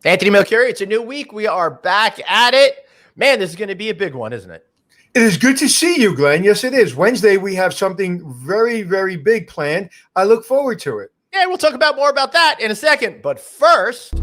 Anthony Melchiori, it's a new week. We are back at it. Man, this is going to be a big one, isn't it? It is good to see you, Glenn. Yes, it is. Wednesday, we have something very, very big planned. I look forward to it. Yeah, we'll talk about more about that in a second. But first...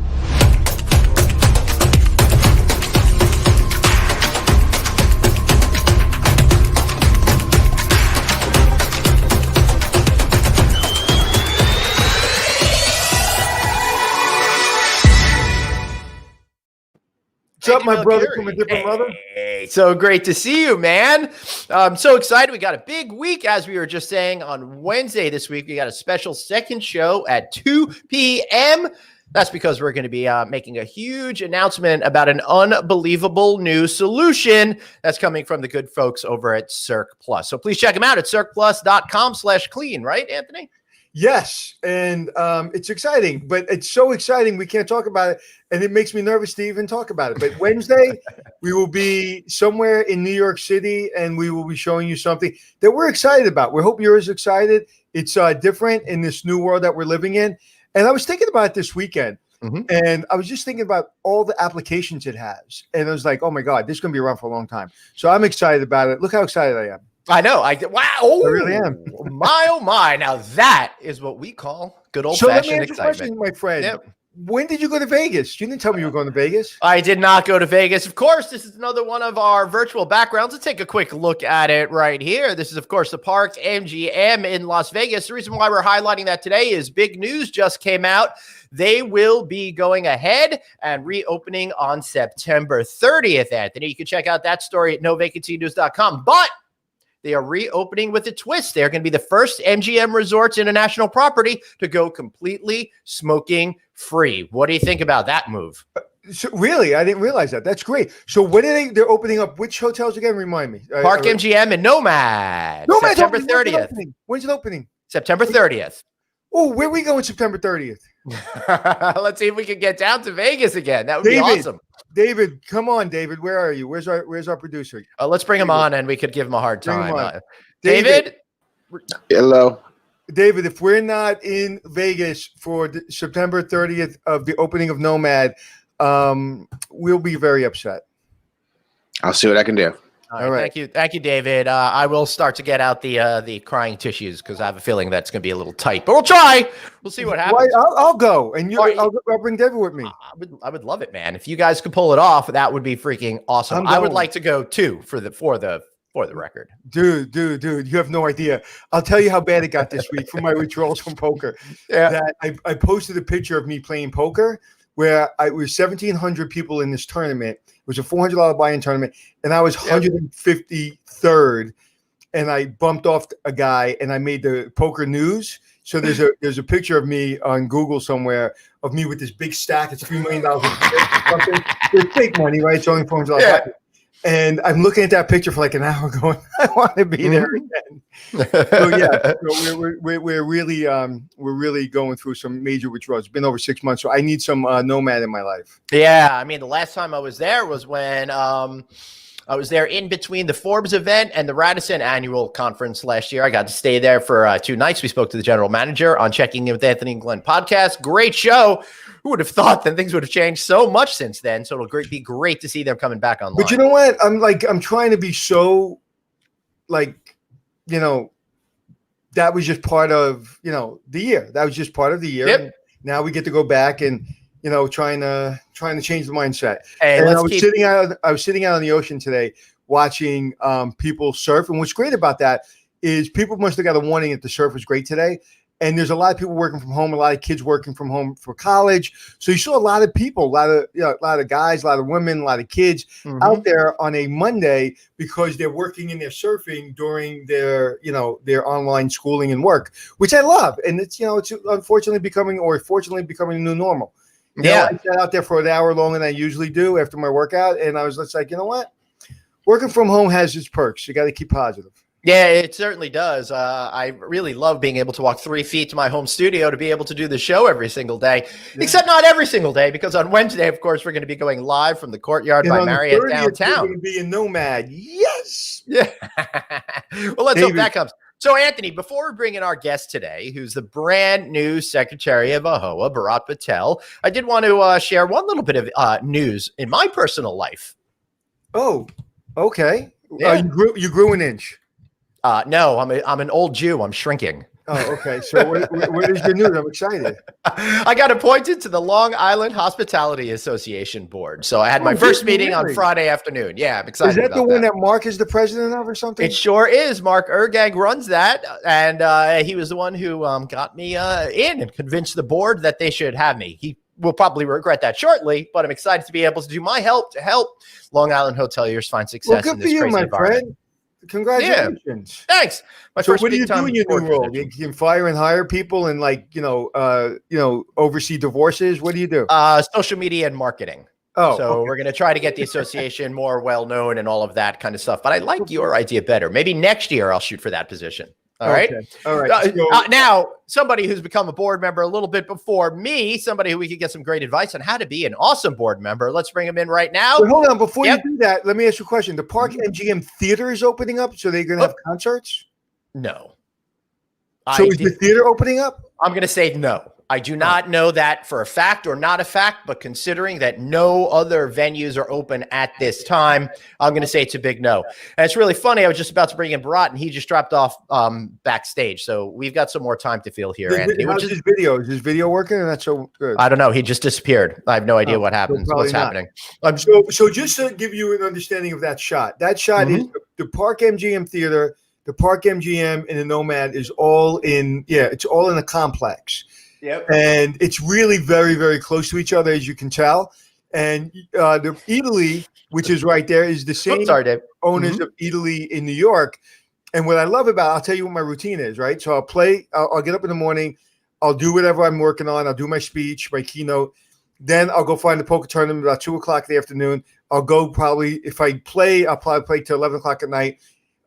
What's up, my brother from a different mother? Hey, so great to see you, man. I'm so excited. We got a big week, as we were just saying, on Wednesday this week. We got a special second show at 2 p.m. That's because we're going to be making a huge announcement about an unbelievable new solution that's coming from the good folks over at Circ Plus. So please check them out at circplus.com/clean, right, Anthony? Yes, and it's exciting, but it's so exciting we can't talk about it, and it makes me nervous to even talk about it. But Wednesday, we will be somewhere in New York City, and we will be showing you something that we're excited about. We hope you're as excited. It's different in this new world that we're living in. And I was thinking about it this weekend, and I was just thinking about all the applications it has. And I was like, oh, my God, this is going to be around for a long time. So I'm excited about it. Look how excited I am. I know. Wow. Oh, I really am. My, oh, my. Now that is what we call good old-fashioned excitement. Question, my friend. Yep. When did you go to Vegas? You didn't tell me you were going to Vegas. I did not go to Vegas. Of course, this is another one of our virtual backgrounds. Let's take a quick look at it right here. This is, of course, the Park MGM in Las Vegas. The reason why we're highlighting that today is big news just came out. They will be going ahead and reopening on September 30th, Anthony. You can check out that story at novacancynews.com. But they are reopening with a twist. They're going to be the first MGM Resorts International property to go completely smoking free. What do you think about that move? So really, I didn't realize that. That's great. So when are they're opening up which hotels again? Remind me. Park MGM and Nomad. September 30th. When's it opening? September 30th. Oh, where are we going September 30th? Let's see if we can get down to Vegas again. That would be awesome. David, come on, David. Where are you? Where's our producer? Let's bring him on, and we could give him a hard time. David? Hello. David, if we're not in Vegas for September 30th of the opening of Nomad, we'll be very upset. I'll see what I can do. All right. Thank you, David. I will start to get out the crying tissues because I have a feeling that's going to be a little tight, but we'll try. We'll see what happens. I'll go, and I'll bring David with me. I would love it, man. If you guys could pull it off, that would be freaking awesome. I would like to go too for the record. Dude, you have no idea. I'll tell you how bad it got this week from my withdrawals from poker. Yeah, that I posted a picture of me playing poker where I was 1,700 people in this tournament. It was a $400 buy-in tournament, and I was 153rd, and I bumped off a guy, and I made the poker news. So there's a picture of me on Google somewhere of me with this big stack. It's $3 million. It's fake money, right? It's only $400. Yeah. And I'm looking at that picture for like an hour going, I want to be there again. So yeah, we're really going through some major withdrawals. It's been over 6 months, so I need some Nomad in my life. Yeah, I mean, the last time I was there was when I was there in between the Forbes event and the Radisson annual conference last year. I got to stay there for 2 nights. We spoke to the general manager on Checking In with Anthony and Glenn podcast. Great show. Who would have thought that things would have changed so much since then? So it'll be great to see them coming back online. But you know what? I'm trying to be so that was just part of, the year. That was just part of the year. Yep. Now we get to go back and, trying to change the mindset. Hey, and I was sitting out on the ocean today watching people surf. And what's great about that is people must have got a warning that the surf was great today. And there's a lot of people working from home, a lot of kids working from home for college. So you saw a lot of people, a lot of guys, a lot of women, a lot of kids out there on a Monday because they're working and they're surfing during their online schooling and work, which I love. And it's unfortunately becoming a new normal. I sat out there for an hour longer than I usually do after my workout, and I was just like, you know what? Working from home has its perks. You got to keep positive. Yeah, it certainly does. I really love being able to walk 3 feet to my home studio to be able to do the show every single day, except not every single day, because on Wednesday, of course, we're going to be going live from the Courtyard by Marriott downtown. We're going to be in Nomad. Yes. Yeah. Well, let's hope that comes. So, Anthony, before we bring in our guest today, who's the brand new Secretary of AAHOA, Bharat Patel, I did want to share one little bit of news in my personal life. Oh, okay. Yeah. You grew an inch. No, I'm an old Jew. I'm shrinking. Oh, okay. So what is your news? I'm excited. I got appointed to the Long Island Hospitality Association board. So I had my first meeting on Friday afternoon. Yeah, I'm excited. Is that the one that Mark is the president of or something? It sure is. Mark Ergang runs that. And he was the one who got me in and convinced the board that they should have me. He will probably regret that shortly, but I'm excited to be able to do my help to help Long Island hoteliers find success in this crazy environment. Friend. Congratulations. Yeah. Thanks. So what do you do in your new role? You can fire and hire people and oversee divorces. What do you do? Social media and marketing. Oh, so we're going to try to get the association more well-known and all of that kind of stuff. But I like your idea better. Maybe next year I'll shoot for that position. All right. All right. Now, somebody who's become a board member a little bit before me, somebody who we could get some great advice on how to be an awesome board member. Let's bring him in right now. But hold on. Before you do that, let me ask you a question. The Park MGM Theater is opening up, so they're going to have concerts? No. So is the theater opening up? I'm going to say no. I do not know that for a fact or not a fact, but considering that no other venues are open at this time, I'm going to say it's a big no. And it's really funny. I was just about to bring in Bharat, and he just dropped off backstage. So we've got some more time to fill here, Anthony. How's his video? Is his video working? Or not so good? I don't know. He just disappeared. I have no idea what happens. What's happening? So just to give you an understanding of that shot is the Park MGM Theater, the Park MGM, and the Nomad is all in. Yeah, it's all in a complex. Yep. And it's really very, very close to each other, as you can tell. And the Italy, which is right there, is the same owners of Italy in New York. And what I love about it, I'll tell you what my routine is, right? So I'll get up in the morning, I'll do whatever I'm working on, I'll do my speech, my keynote. Then I'll go find the poker tournament about 2:00 in the afternoon. I'll go if I play, I'll probably play till 11 o'clock at night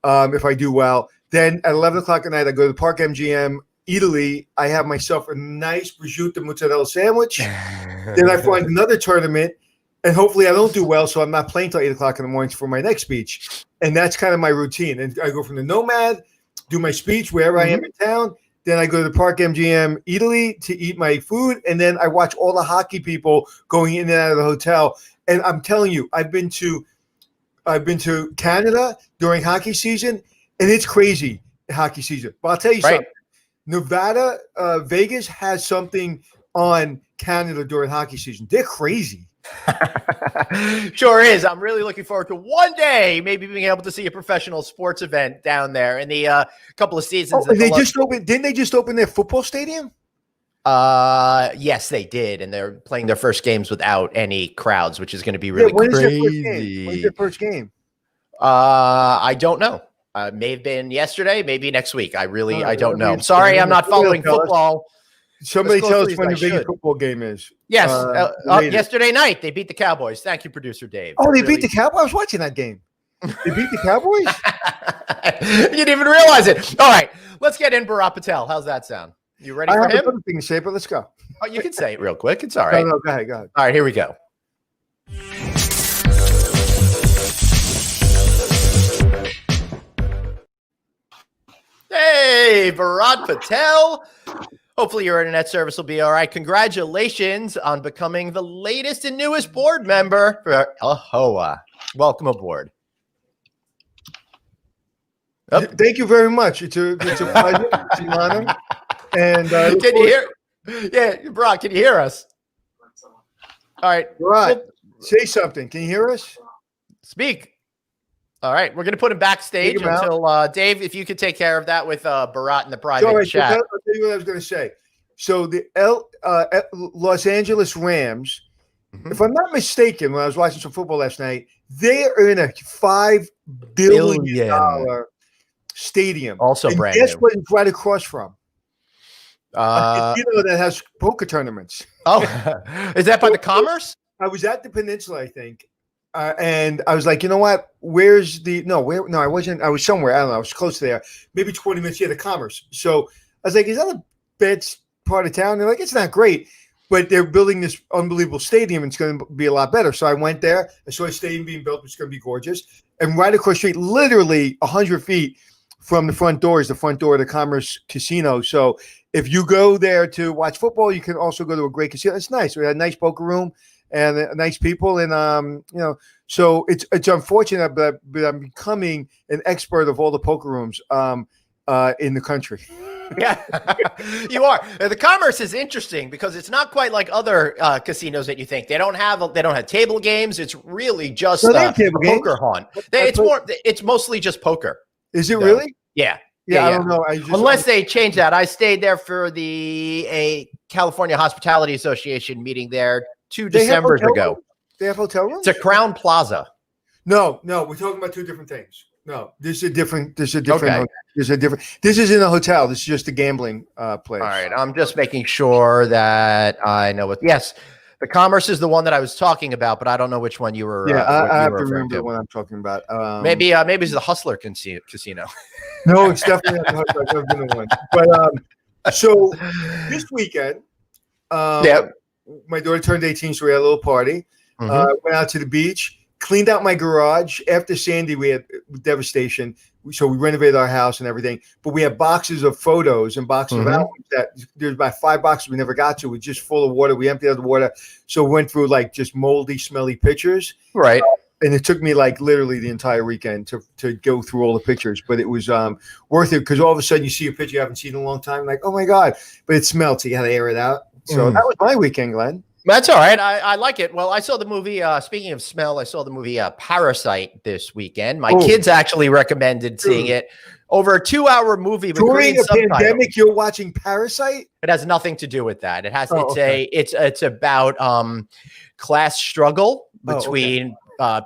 if I do well. Then at 11 o'clock at night, I go to the Park MGM Italy. I have myself a nice prosciutto mozzarella sandwich. Then I find another tournament, and hopefully I don't do well, so I'm not playing till 8 o'clock in the morning for my next speech. And that's kind of my routine. And I go from the Nomad, do my speech wherever I am in town. Then I go to the Park MGM Italy to eat my food, and then I watch all the hockey people going in and out of the hotel. And I'm telling you, I've been to Canada during hockey season, and it's crazy hockey season. But I'll tell you something. Nevada, Vegas has something on Canada during hockey season. They're crazy. Sure is. I'm really looking forward to one day maybe being able to see a professional sports event down there in the couple of seasons. Didn't they just open their football stadium? Yes, they did, and they're playing their first games without any crowds, which is going to be really crazy. When's their first game? I don't know. May have been yesterday, maybe next week. I don't know. I'm sorry, I'm not following football. Somebody tell us when the biggest football game is. Yes, yesterday night they beat the Cowboys. Thank you, producer Dave. Oh, they beat the Cowboys? I was watching that game. They beat the Cowboys? You didn't even realize it. All right, let's get in Bharat Patel. How's that sound? You ready for him? I have another thing to say, but let's go. Oh, you can say it real quick. It's all right. No, go ahead. All right, here we go. Hey, Bharat Patel. Hopefully your internet service will be all right. Congratulations on becoming the latest and newest board member for AAHOA. Welcome aboard. Thank you very much. It's a pleasure. It's an honor. And can you hear? Yeah, Bharat, can you hear us? All right. Bharat, say something. Can you hear us? Speak. All right, we're going to put him backstage until Dave, if you could take care of that with Bharat in the private chat. I'll tell you what I was going to say. So the Los Angeles Rams, if I'm not mistaken, when I was watching some football last night, they are in a $5 billion stadium. Also brand new. Guess new. what it's right across from? That has poker tournaments. Oh, is that by the Commerce? I was at the Peninsula, I think. And I was like, you know what? Where's the no? I wasn't. I was somewhere. I don't know. I was close to there. Maybe 20 minutes. Yeah, the Commerce. So I was like, is that a bad part of town? They're like, it's not great, but they're building this unbelievable stadium. And it's going to be a lot better. So I went there. I saw a stadium being built, which is going to be gorgeous. And right across the street, literally 100 feet, from the front door is the front door of the Commerce Casino. So if you go there to watch football, you can also go to a great casino. It's nice. We had a nice poker room and nice people. And, so it's unfortunate, but I'm becoming an expert of all the poker rooms in the country. Yeah, you are. The Commerce is interesting because it's not quite like other casinos that you think. They don't have table games. It's really just a poker haunt. It's mostly just poker. Is it really? Yeah. I don't know. Unless they change that. I stayed there for a California Hospitality Association meeting there 2 Decembers ago. They have hotel rooms? It's a Crown Plaza. No, we're talking about two different things. No, this is a different. Okay. This isn't a hotel. This is just a gambling place. All right. I'm just making sure that I know what. Yes, the Commerce is the one that I was talking about, but I don't know which one you were. Yeah, I have to remember what I'm talking about. Maybe it's the Hustler Casino. No, it's definitely not the Hustler. I've never been to one. But so this weekend, my daughter turned 18, so we had a little party. Went out to the beach. Cleaned out my garage. After Sandy, we had devastation. So we renovated our house and everything. But we have boxes of photos and boxes of albums that there's about 5 boxes we never got to. We're just full of water. We emptied out the water. So we went through like just moldy, smelly pictures. Right. And it took me like literally the entire weekend to go through all the pictures. But it was worth it because all of a sudden you see a picture you haven't seen in a long time. Like, oh my God. But it smelled. So you had to air it out. So that was my weekend, Glenn. That's all right. I like it. Well, I saw the movie, speaking of smell, I saw the movie Parasite this weekend. My kids actually recommended seeing it. Over a 2-hour movie with during a subtitles. Pandemic, you're watching Parasite? It has nothing to do with that. It has it's about class struggle between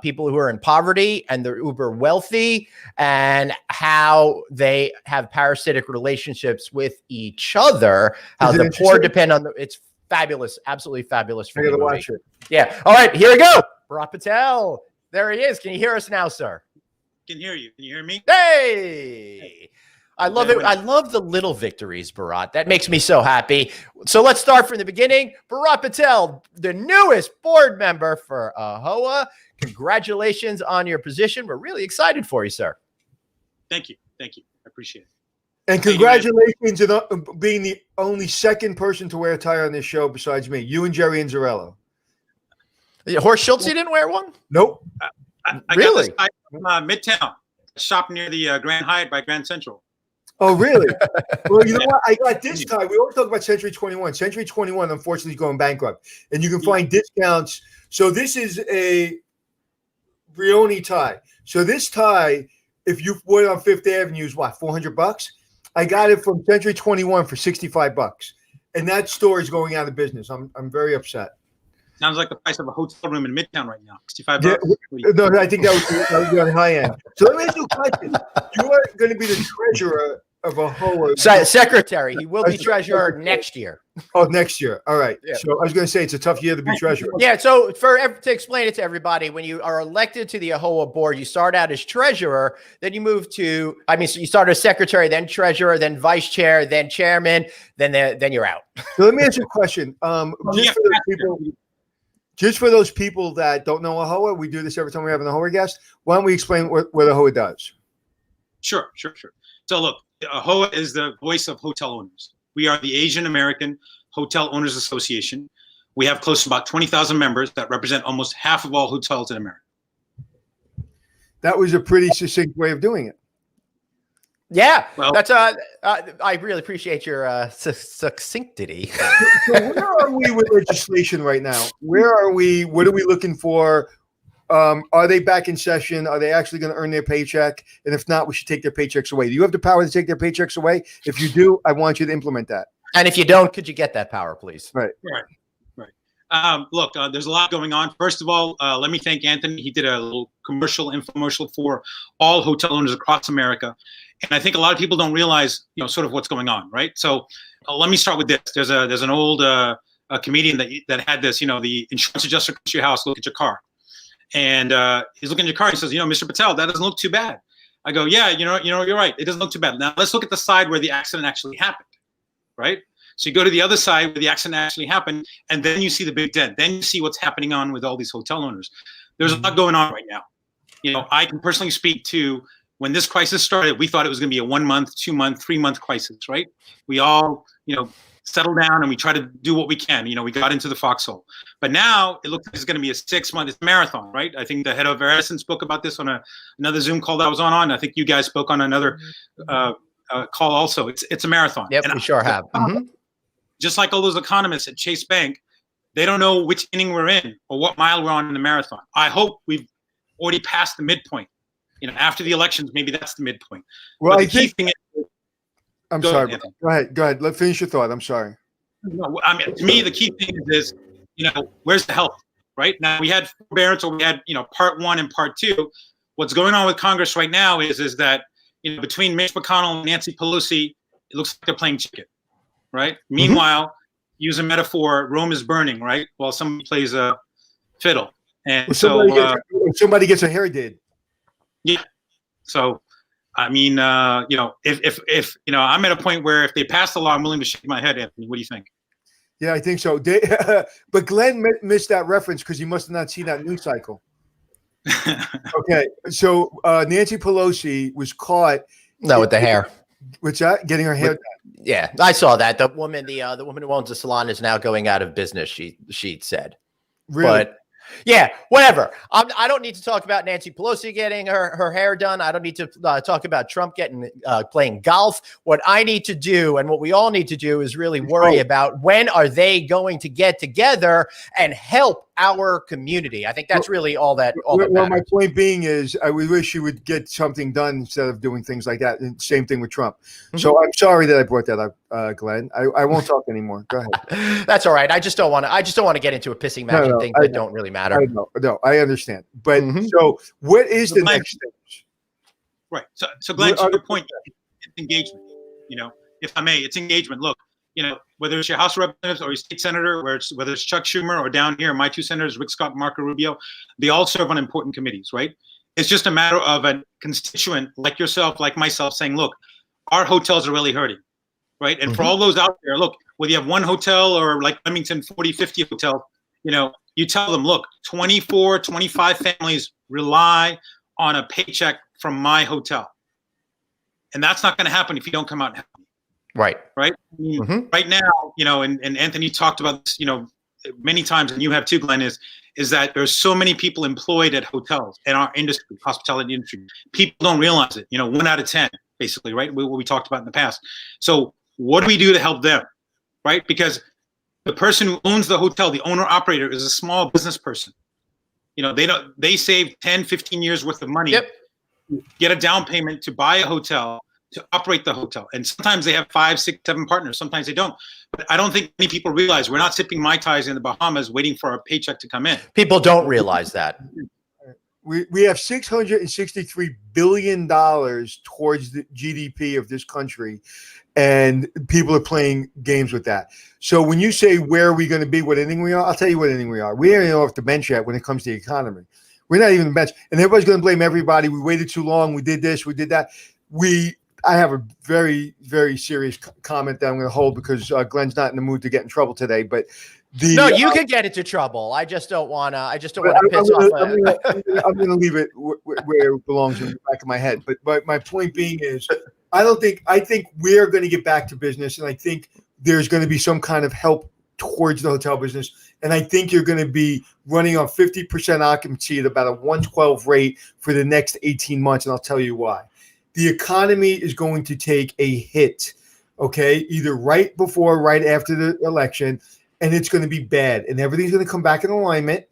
people who are in poverty and the uber wealthy and how they have parasitic relationships with each other, how the poor depend on it's fabulous, absolutely fabulous. I gotta watch it. Yeah. All right, here we go. Bharat Patel. There he is. Can you hear us now, sir? Can hear you. Can you hear me? Hey. I love it. I love the little victories, Bharat. That makes me so happy. So let's start from the beginning. Bharat Patel, the newest board member for AAHOA. Congratulations on your position. We're really excited for you, sir. Thank you. Thank you. I appreciate it. And congratulations on being the only second person to wear a tie on this show besides me. You and Jerry Anzarello. Horst Schultze didn't wear one? Nope. I really? got this from Midtown, shop near the Grand Hyatt by Grand Central. Oh, really? Well, you know what? I got this tie. We always talk about Century 21. Century 21, unfortunately, is going bankrupt. And you can find discounts. So this is a Brioni tie. So this tie, if you wore it on Fifth Avenue, is what, $400? I got it from Century 21 for $65. And that store is going out of business. I'm very upset. Sounds like the price of a hotel room in Midtown right now. $65. Yeah, no, I think that was on the high end. So let me ask you a question. You are going to be the treasurer of AAHOA. Secretary. He will be treasurer next year. Oh, next year. All right. Yeah. So I was going to say it's a tough year to be treasurer. Yeah. So to explain it to everybody, when you are elected to the AAHOA board, you start out as treasurer, then you move to, so you start as secretary, then treasurer, then vice chair, then chairman, then you're out. So let me ask you a question. Just for those people that don't know AAHOA, we do this every time we have an AAHOA guest. Why don't we explain what AAHOA does? Sure. So look, AAHOA is the voice of hotel owners. We are the Asian American Hotel Owners Association. We have close to about 20,000 members that represent almost half of all hotels in America. That was a pretty succinct way of doing it. Yeah, well, that's I really appreciate your succinctity. So where are we with legislation right now? Where are we? What are we looking for? Are they back in session? Are they actually going to earn their paycheck? And if not, we should take their paychecks away. Do you have the power to take their paychecks away? If you do, I want you to implement that. And if you don't, could you get that power, please? Right. Look, there's a lot going on. First of all, let me thank Anthony. He did a little infomercial for all hotel owners across America. And I think a lot of people don't realize, sort of what's going on, right? So let me start with this. There's an old comedian that had this, the insurance adjuster comes to your house, look at your car. And he's looking at your car. He says, Mr. Patel, that doesn't look too bad. I go, yeah, you're right. It doesn't look too bad. Now let's look at the side where the accident actually happened, right? So you go to the other side where the accident actually happened, and then you see the big dent. Then you see what's happening on with all these hotel owners. There's a lot going on right now. I can personally speak to when this crisis started, we thought it was going to be a 1 month, 2 month, 3 month crisis, right? We all, settle down and we try to do what we can. We got into the foxhole. But now it looks like it's going to be a 6 month, it's a marathon, right? I think the head of Verizon spoke about this on another Zoom call that I was on. I think you guys spoke on another call also. It's a marathon. Yep, we sure have. Just like all those economists at Chase Bank, they don't know which inning we're in or what mile we're on in the marathon. I hope we've already passed the midpoint. After the elections, maybe that's the midpoint. Well, but I the key think. thing is, I'm sorry. Go ahead. Let finish your thought. I'm sorry. No, I mean, to me, the key thing is, where's the health? Right now, we had forbearance, or we had, part 1 and part 2. What's going on with Congress right now is that between Mitch McConnell and Nancy Pelosi, it looks like they're playing chicken, right? Meanwhile, use a metaphor, Rome is burning, right? While somebody plays a fiddle, and somebody gets a hair did. Yeah. So, I mean, if I'm at a point where if they pass the law, I'm willing to shake my head, Anthony. What do you think? Yeah, I think so. But Glenn missed that reference because he must have not seen that news cycle. Okay, so Nancy Pelosi was caught. No, with the hair. What's that? Getting her hair done. Yeah, I saw that. The woman who owns the salon is now going out of business. She said. Really? But yeah, whatever. I don't need to talk about Nancy Pelosi getting her hair done. I don't need to talk about Trump playing golf. What I need to do, and what we all need to do, is really worry about when are they going to get together and help our community. I think that's really all that. Well, my point being is, I wish you would get something done instead of doing things like that. And same thing with Trump. So I'm sorry that I brought that up, Glenn. I won't talk anymore. Go ahead. That's all right. I just don't want to get into a pissing match and things that don't really matter. No, I understand. But so, what is the next stage? Right. So Glenn, to your point, it's engagement. If I may, it's engagement. Look. Whether it's your House of Representatives or your state senator, whether it's Chuck Schumer or down here, my 2 senators, Rick Scott and Marco Rubio, they all serve on important committees, right? It's just a matter of a constituent like yourself, like myself, saying, look, our hotels are really hurting, right? And for all those out there, look, whether you have one hotel or like Remington, 40, 50 hotels, you tell them, look, 24, 25 families rely on a paycheck from my hotel. And that's not going to happen if you don't come out and help me. Right. I mean, right now, and Anthony talked about this, many times, and you have too, Glenn, is that there's so many people employed at hotels in our industry, hospitality industry. People don't realize it. 1 out of 10, basically, right? What we talked about in the past. So what do we do to help them, right? Because the person who owns the hotel, the owner operator, is a small business person. They save 10, 15 years worth of money, get a down payment to buy a hotel, to operate the hotel. And sometimes they have 5, 6, 7 partners. Sometimes they don't. But I don't think many people realize we're not sipping Mai Tais in the Bahamas waiting for our paycheck to come in. People don't realize that. We have $663 billion towards the GDP of this country, and people are playing games with that. So when you say, where are we going to be, what inning we are, I'll tell you what inning we are. We ain't even off the bench yet when it comes to the economy. We're not even the bench. And everybody's going to blame everybody. We waited too long. We did this. We did that. I have a very, very serious comment that I'm going to hold because Glenn's not in the mood to get in trouble today. But you could get into trouble. I just don't want to. Piss off. I'm going to leave it where it belongs in the back of my head. But my point being is, I think we're going to get back to business, and I think there's going to be some kind of help towards the hotel business. And I think you're going to be running on 50% occupancy at about a 112 rate for the next 18 months, and I'll tell you why. The economy is going to take a hit, okay, either right before or right after the election, and it's going to be bad. And everything's going to come back in alignment,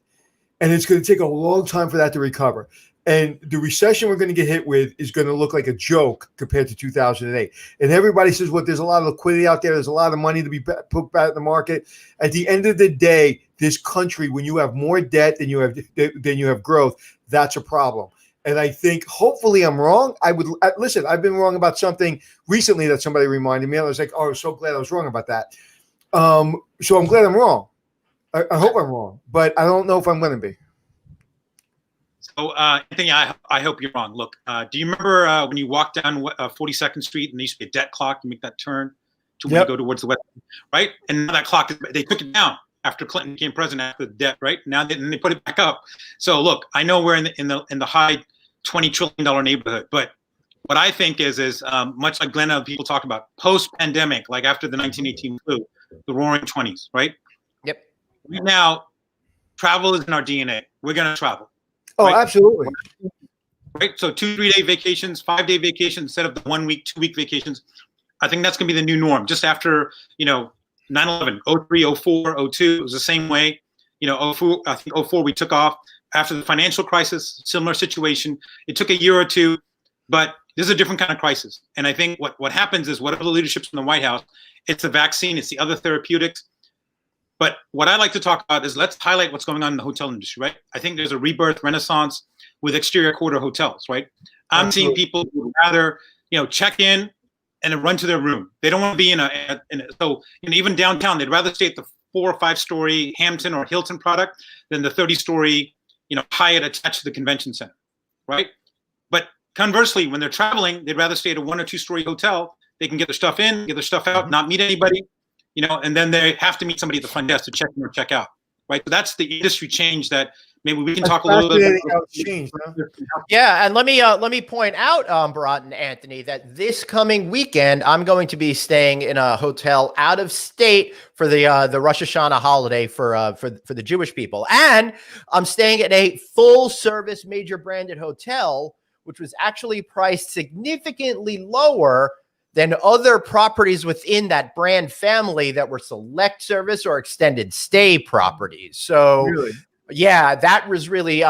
and it's going to take a long time for that to recover. And the recession we're going to get hit with is going to look like a joke compared to 2008. And everybody says, well, there's a lot of liquidity out there. There's a lot of money to be put back in the market. At the end of the day, this country, when you have more debt than you have growth, that's a problem. And I think, hopefully I'm wrong. Listen, I've been wrong about something recently that somebody reminded me. I was like, oh, I'm so glad I was wrong about that. So I'm glad I'm wrong. I hope I'm wrong, but I don't know if I'm going to be. So, Anthony, I hope you're wrong. Look, do you remember when you walked down 42nd Street and there used to be a debt clock? You make that turn to when you go towards the west, right? And now that clock, they took it down after Clinton became president after the debt, right? Now they put it back up. So look, I know we're in the high $20 trillion neighborhood, but what I think is much like Glenn, people talk about post-pandemic, like after the 1918 flu, the Roaring '20s, right? Yep. Right now, travel is in our DNA. We're going to travel. Oh, right? absolutely. Right. So 2-3 day vacations, 5-day vacations instead of the 1 week, 2 week vacations. I think that's going to be the new norm. Just after 9/11, 03, 04, 02, it was the same way. 04, I think 04 we took off after the financial crisis. Similar situation. It took a year or two, but this is a different kind of crisis. And I think what happens is whatever the leadership's in the White House, it's the vaccine, it's the other therapeutics. But what I like to talk about is let's highlight what's going on in the hotel industry, right? I think there's a rebirth, renaissance with exterior quarter hotels, right? I'm seeing people who would rather, check in and then run to their room. They don't want to be so even downtown, they'd rather stay at the 4 or 5 story Hampton or Hilton product than the 30-story, Hyatt attached to the convention center, right? But conversely, when they're traveling, they'd rather stay at a 1 or 2 story hotel. They can get their stuff in, get their stuff out, not meet anybody, and then they have to meet somebody at the front desk to check in or check out, right? So that's the industry change that maybe we can talk a little bit about. Yeah, and let me point out, Bharat and Anthony, that this coming weekend I'm going to be staying in a hotel out of state for the Rosh Hashanah holiday for the Jewish people, and I'm staying at a full service major branded hotel, which was actually priced significantly lower than other properties within that brand family that were select service or extended stay properties. So. Really? Yeah, that was really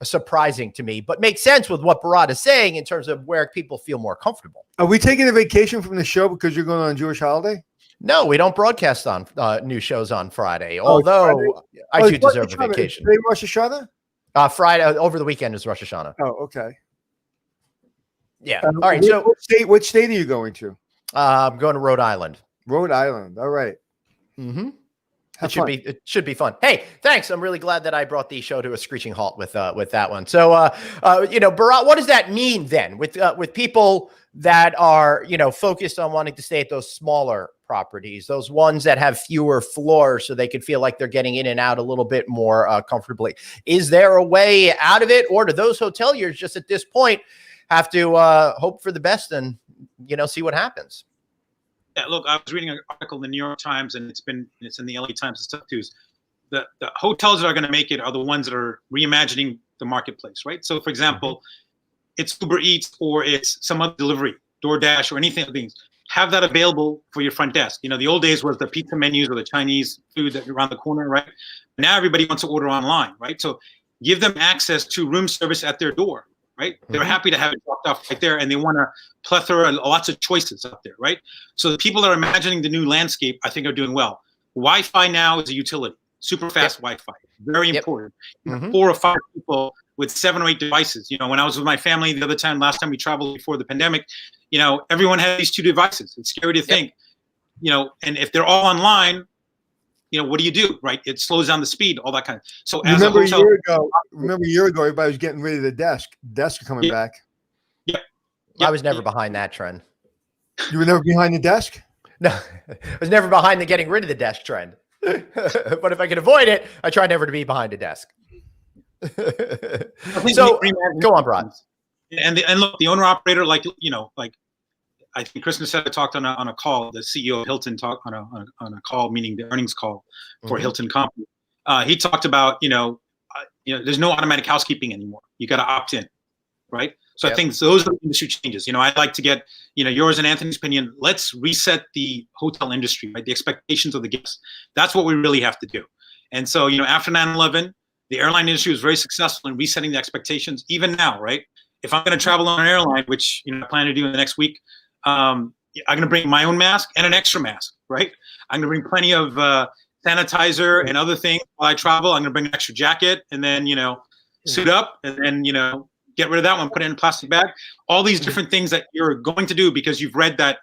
surprising to me, but makes sense with what Bharat is saying in terms of where people feel more comfortable. Are we taking a vacation from the show because you're going on a Jewish holiday? No, we don't broadcast on new shows on Friday, although I do deserve a vacation. Is Rosh Hashanah? Friday, over the weekend is Rosh Hashanah. Oh, okay. Yeah. All right. So what state are you going to? I'm going to Rhode Island. Rhode Island. All right. Mm-hmm. It should be fun. Hey, thanks. I'm really glad that I brought the show to a screeching halt with that one. So, Bharat, what does that mean then with people that are, focused on wanting to stay at those smaller properties, those ones that have fewer floors so they could feel like they're getting in and out a little bit more comfortably? Is there a way out of it, or do those hoteliers just at this point have to hope for the best and, see what happens? Yeah, look, I was reading an article in the New York Times, and it's in the LA Times and stuff too. The hotels that are going to make it are the ones that are reimagining the marketplace, right? So, for example, it's Uber Eats or it's some other delivery, DoorDash or anything. Things have that available for your front desk. The old days was the pizza menus or the Chinese food that around the corner, right? Now everybody wants to order online, right? So give them access to room service at their door. Right? They're happy to have it dropped off right there, and they want a plethora, lots of choices out there, right? So the people that are imagining the new landscape, I think, are doing well. Wi-Fi now is a utility, super fast Wi-Fi, very important. 4 or 5 people with 7 or 8 devices. When I was with my family the other time, last time we traveled before the pandemic, everyone had these 2 devices. It's scary to think, and if they're all online, what do you do, right? It slows down the speed, all that kind of. So remember a year ago, everybody was getting rid of the desk. Desks are coming back. Yeah. I was never behind that trend. You were never behind the desk? No, I was never behind the getting rid of the desk trend. But if I can avoid it, I try never to be behind a desk. So go on, Bharat. And look, the owner operator, like I think Krishna said, I talked on a call. The CEO of Hilton talked on a call, meaning the earnings call for Hilton Company. He talked about there's no automatic housekeeping anymore. You got to opt in, right? So I think those are industry changes. I'd like to get yours and Anthony's opinion. Let's reset the hotel industry, right? The expectations of the guests. That's what we really have to do. And so after 9/11, the airline industry was very successful in resetting the expectations. Even now, right? If I'm going to travel on an airline, which I plan to do in the next week. I'm going to bring my own mask and an extra mask, right? I'm going to bring plenty of sanitizer and other things while I travel. I'm going to bring an extra jacket and then, suit up and then, get rid of that one, put it in a plastic bag. All these different things that you're going to do because you've read that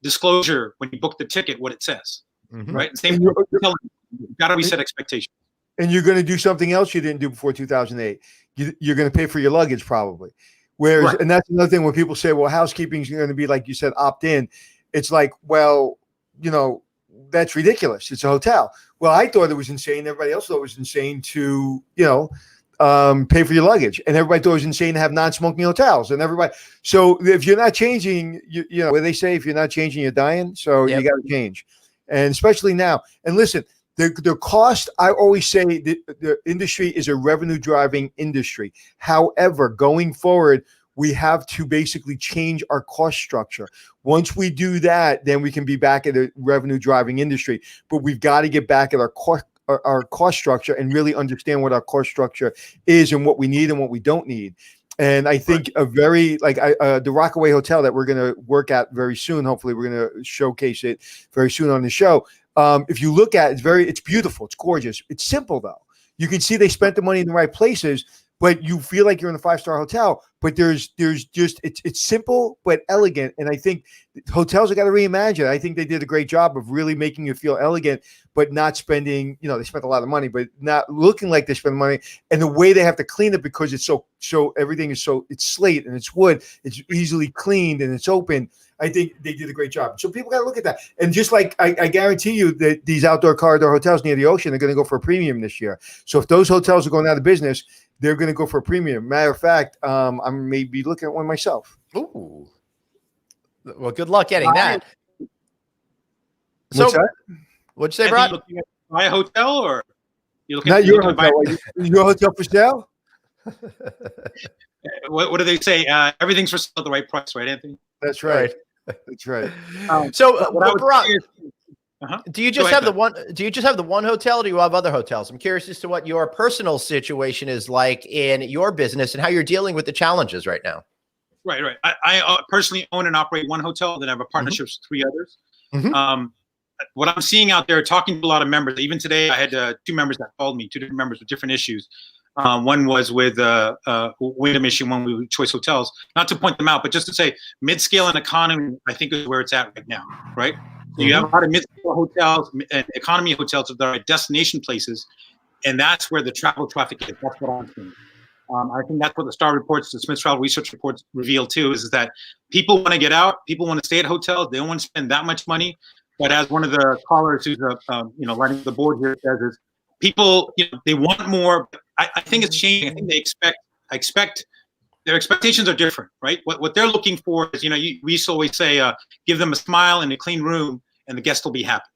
disclosure when you book the ticket, what it says, right? Same thing, you've got to reset expectations. And you're going to do something else you didn't do before 2008. You're going to pay for your luggage probably. Whereas, and that's another thing when people say, well, housekeeping is going to be, like you said, opt in. It's like, well, that's ridiculous. It's a hotel. Well, I thought it was insane. Everybody else thought it was insane to, pay for your luggage. And everybody thought it was insane to have non-smoking hotels. And everybody, so if you're not changing, you know, where they say, if you're not changing, you're dying. So you got to change. And especially now. And listen, the cost, I always say the industry is a revenue driving industry. However, going forward, we have to basically change our cost structure. Once we do that, then we can be back at a revenue driving industry. But we've got to get back at our cost structure and really understand what our cost structure is and what we need and what we don't need. And I think a very the Rockaway Hotel that we're going to work at very soon. Hopefully, we're going to showcase it very soon on the show. If you look at it, it's beautiful, it's gorgeous. It's simple though. You can see they spent the money in the right places, but you feel like you're in a 5-star hotel. But there's just it's simple but elegant. And I think hotels have got to reimagine. I think they did a great job of really making you feel elegant, but not spending, you know, they spent a lot of money, but not looking like they spend money. And the way they have to clean it, because it's so everything is it's slate and it's wood, it's easily cleaned and it's open. I think they did a great job. So people got to look at that. And just like I guarantee you that these outdoor corridor hotels near the ocean are going to go for a premium this year. So if those hotels are going out of business, they're going to go for a premium. Matter of fact, I may be looking at one myself. Ooh. Well, good luck getting that. What's that? What'd you say, Brad? Looking at buy a hotel, or you looking Not at your hotel. Your hotel for sale? What do they say? Everything's for sale at the right price, right, Anthony? That's right. That's right. Do you just have the one? Do you just have the one hotel, or do you have other hotels? I'm curious as to what your personal situation is like in your business and how you're dealing with the challenges right now. Right. I personally own and operate one hotel. Then I have a partnership with 3 others. What I'm seeing out there, talking to a lot of members, even today, I had 2 members that called me, 2 different members with different issues. One was with Wyndham issue, one with Choice Hotels. Not to point them out, but just to say mid-scale and economy, I think, is where it's at right now, right? So you have a lot of mid-scale hotels and economy hotels that are at destination places, and that's where the travel traffic is. That's what I'm seeing. I think that's what the STAR reports, the Smith Travel Research reports reveal too, is that people want to get out, people want to stay at hotels, they don't want to spend that much money. But as one of the callers who's lining the board here says, is people, they want more. I think it's changing. I think they expect their expectations are different, right? What they're looking for is, we used to always say, give them a smile and a clean room, and the guest will be happy,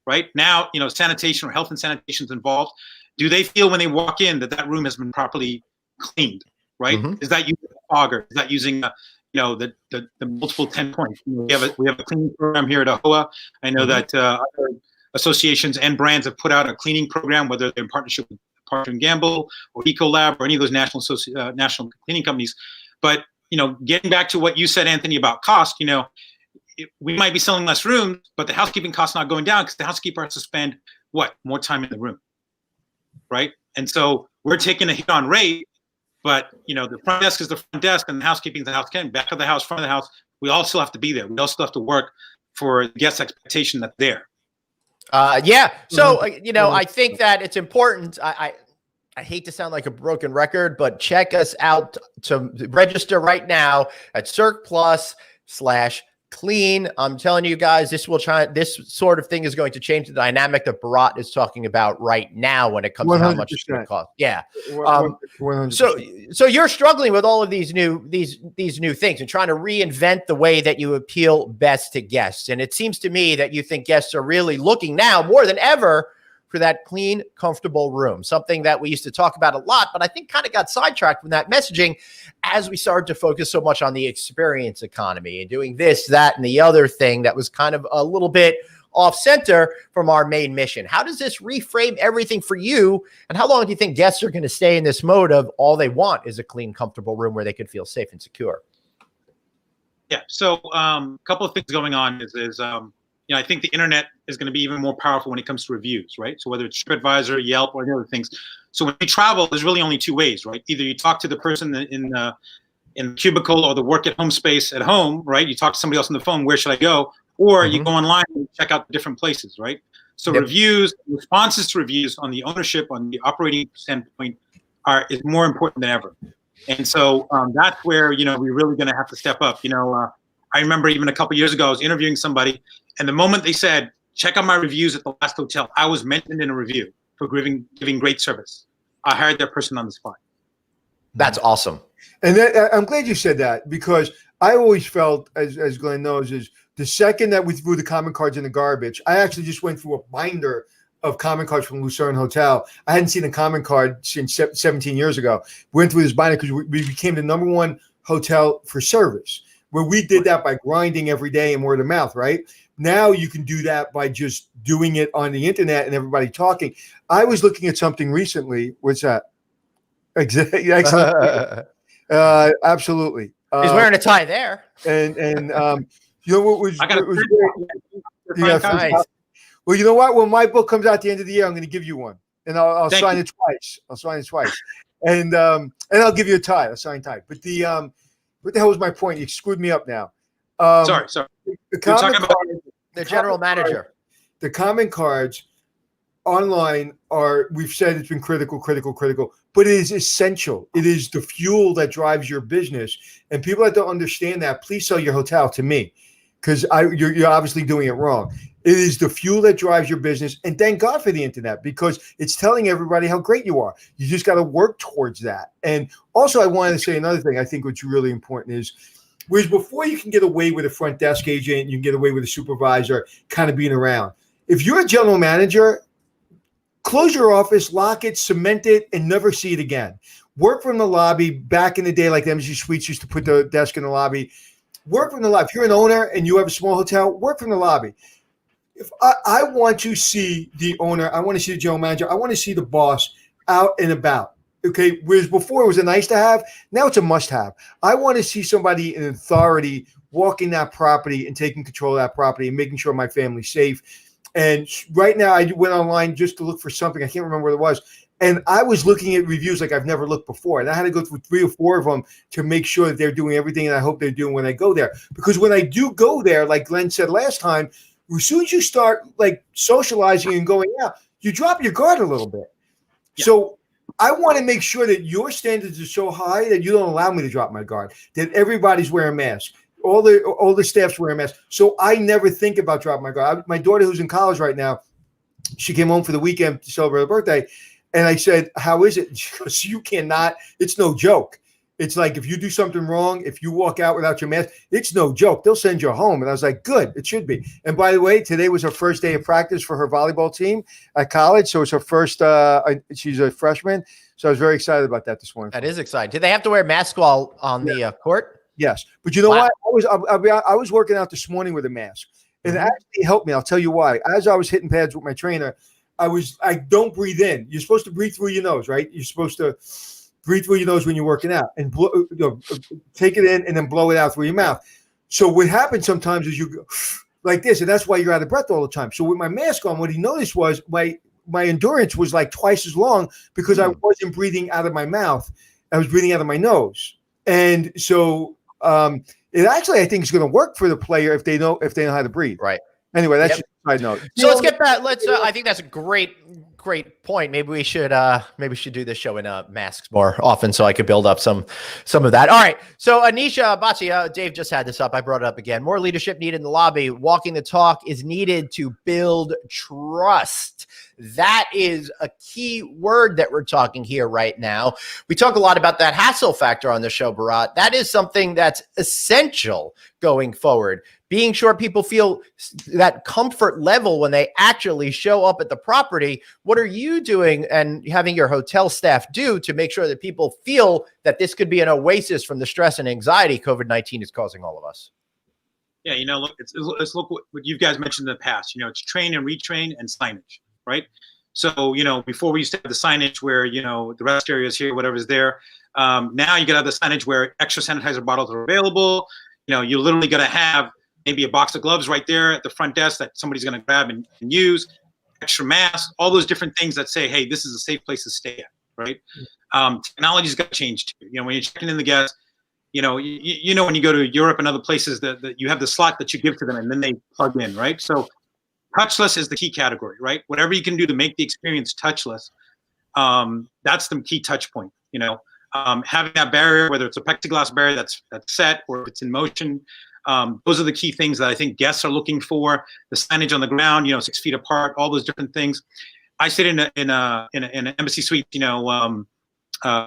right? Now, sanitation or health and sanitation is involved. Do they feel when they walk in that room has been properly cleaned, right? Is that using a fogger? Is that using the multiple 10 points? We have a cleaning program here at AAHOA. I know that other associations and brands have put out a cleaning program, whether they're in partnership with Procter & Gamble or Ecolab or any of those national cleaning companies. But getting back to what you said, Anthony, about cost, we might be selling less rooms, but the housekeeping costs not going down because the housekeeper has to spend more time in the room, right? And so we're taking a hit on rate, but the front desk is the front desk and the housekeeping is the housekeeping. Back of the house, front of the house, we all still have to be there. We all still have to work for the guest expectation that's there. So, I think that it's important. I hate to sound like a broken record, but check us out to register right now at CircPlus/clean. I'm telling you guys, this sort of thing is going to change the dynamic that Bharat is talking about right now when it comes 100%. To how much it's going to cost. Yeah. 100%. So you're struggling with all of these new things and trying to reinvent the way that you appeal best to guests. And it seems to me that you think guests are really looking now more than ever for that clean, comfortable room, something that we used to talk about a lot, but I think kind of got sidetracked from that messaging as we started to focus so much on the experience economy and doing this, that, and the other thing that was kind of a little bit off center from our main mission. How does this reframe everything for you? And how long do you think guests are going to stay in this mode of all they want is a clean, comfortable room where they could feel safe and secure? Yeah. So a couple of things going on is I think the internet is going to be even more powerful when it comes to reviews, right? So whether it's TripAdvisor, Yelp, or any other things. So when you travel, there's really only 2 ways, right? Either you talk to the person in the cubicle or the work at home space at home, right? You talk to somebody else on the phone, where should I go? Or you go online and check out the different places, right? So reviews, responses to reviews on the ownership, on the operating standpoint is more important than ever. And so that's where, we're really going to have to step up. I remember even a couple of years ago, I was interviewing somebody, and the moment they said, check out my reviews at the last hotel, I was mentioned in a review for giving great service. I hired that person on the spot. That's awesome. And I'm glad you said that, because I always felt, as Glenn knows, is the second that we threw the common cards in the garbage, I actually just went through a binder of common cards from Lucerne Hotel. I hadn't seen a common card since 17 years ago. We went through this binder because we became the #1 hotel for service, where we did that by grinding every day and word of mouth, right? Now you can do that by just doing it on the internet and everybody talking. I was looking at something recently. What's that? Exactly. Absolutely. He's wearing a tie there. And you know what was? I got what was nice. Well, you know what? When my book comes out at the end of the year, I'm going to give you one, and I'll sign it twice. I'll sign it twice, and I'll give you a tie, a signed tie. But what the hell was my point? You screwed me up now. Sorry. The general manager. The common cards online we've said it's been critical, but it is essential. It is the fuel that drives your business. And people that don't understand that, please sell your hotel to me, because you're obviously doing it wrong. It is the fuel that drives your business. And thank God for the internet, because it's telling everybody how great you are. You just got to work towards that. And also, I wanted to say another thing. I think what's really important is, whereas before you can get away with a front desk agent, you can get away with a supervisor kind of being around. If you're a general manager, close your office, lock it, cement it, and never see it again. Work from the lobby. Back in the day, like the Embassy Suites used to put the desk in the lobby. Work from the lobby. If you're an owner and you have a small hotel, work from the lobby. If I want to see the owner, I want to see the general manager, I want to see the boss out and about. Okay, whereas before it was a nice to have, now it's a must have. I want to see somebody in authority walking that property and taking control of that property and making sure my family's safe. And right now, I went online just to look for something. I can't remember what it was. And I was looking at reviews like I've never looked before. And I had to go through 3 or 4 of them to make sure that they're doing everything that I hope they're doing when I go there. Because when I do go there, like Glenn said last time, as soon as you start like socializing and going out, you drop your guard a little bit. Yeah. So I want to make sure that your standards are so high that you don't allow me to drop my guard, that everybody's wearing masks. All the staff's wearing masks. So I never think about dropping my guard. My daughter, who's in college right now, she came home for the weekend to celebrate her birthday. And I said, how is it? And she goes, you cannot, it's no joke. It's like, if you do something wrong, if you walk out without your mask, it's no joke. They'll send you home. And I was like, good, it should be. And by the way, today was her first day of practice for her volleyball team at college. So it's her first, she's a freshman. So I was very excited about that this morning. That is exciting. Did they have to wear masks while on the court? Yes. But you know what? I was working out this morning with a mask. And it actually helped me. I'll tell you why. As I was hitting pads with my trainer, I don't breathe in. You're supposed to breathe through your nose, right? You're supposed to breathe through your nose when you're working out and take it in and then blow it out through your mouth. So what happens sometimes is you go like this, and that's why you're out of breath all the time. So with my mask on, what he noticed was my endurance was like twice as long because I wasn't breathing out of my mouth. I was breathing out of my nose. And so it actually, I think, is going to work for the player if they know how to breathe. Right. Anyway, that's just a side note. So let's get back. I think that's a great point. Maybe we should do this show in masks more often so I could build up some of that. All right. So Anisha Bhatia, Dave just had this up. I brought it up again. More leadership needed in the lobby. Walking the talk is needed to build trust. That is a key word that we're talking here right now. We talk a lot about that hassle factor on the show, Bharat. That is something that's essential going forward. Being sure people feel that comfort level when they actually show up at the property. What are you doing and having your hotel staff do to make sure that people feel that this could be an oasis from the stress and anxiety COVID-19 is causing all of us? Yeah, look, let's look what you guys mentioned in the past. It's train and retrain and signage, right? So, before we used to have the signage where, the rest area is here, whatever's there. Now you got to have the signage where extra sanitizer bottles are available. You literally got to have maybe a box of gloves right there at the front desk that somebody's going to grab and use, extra masks, all those different things that say, hey, this is a safe place to stay at, right? Technology's got to change too. When you're checking in the guests, when you go to Europe and other places that you have the slot that you give to them and then they plug in, right? So touchless is the key category, right? Whatever you can do to make the experience touchless, that's the key touch point, having that barrier, whether it's a plexiglass barrier that's set or if it's in motion. Those are the key things that I think guests are looking for. The signage on the ground, 6 feet apart, all those different things. I sit in an embassy suite,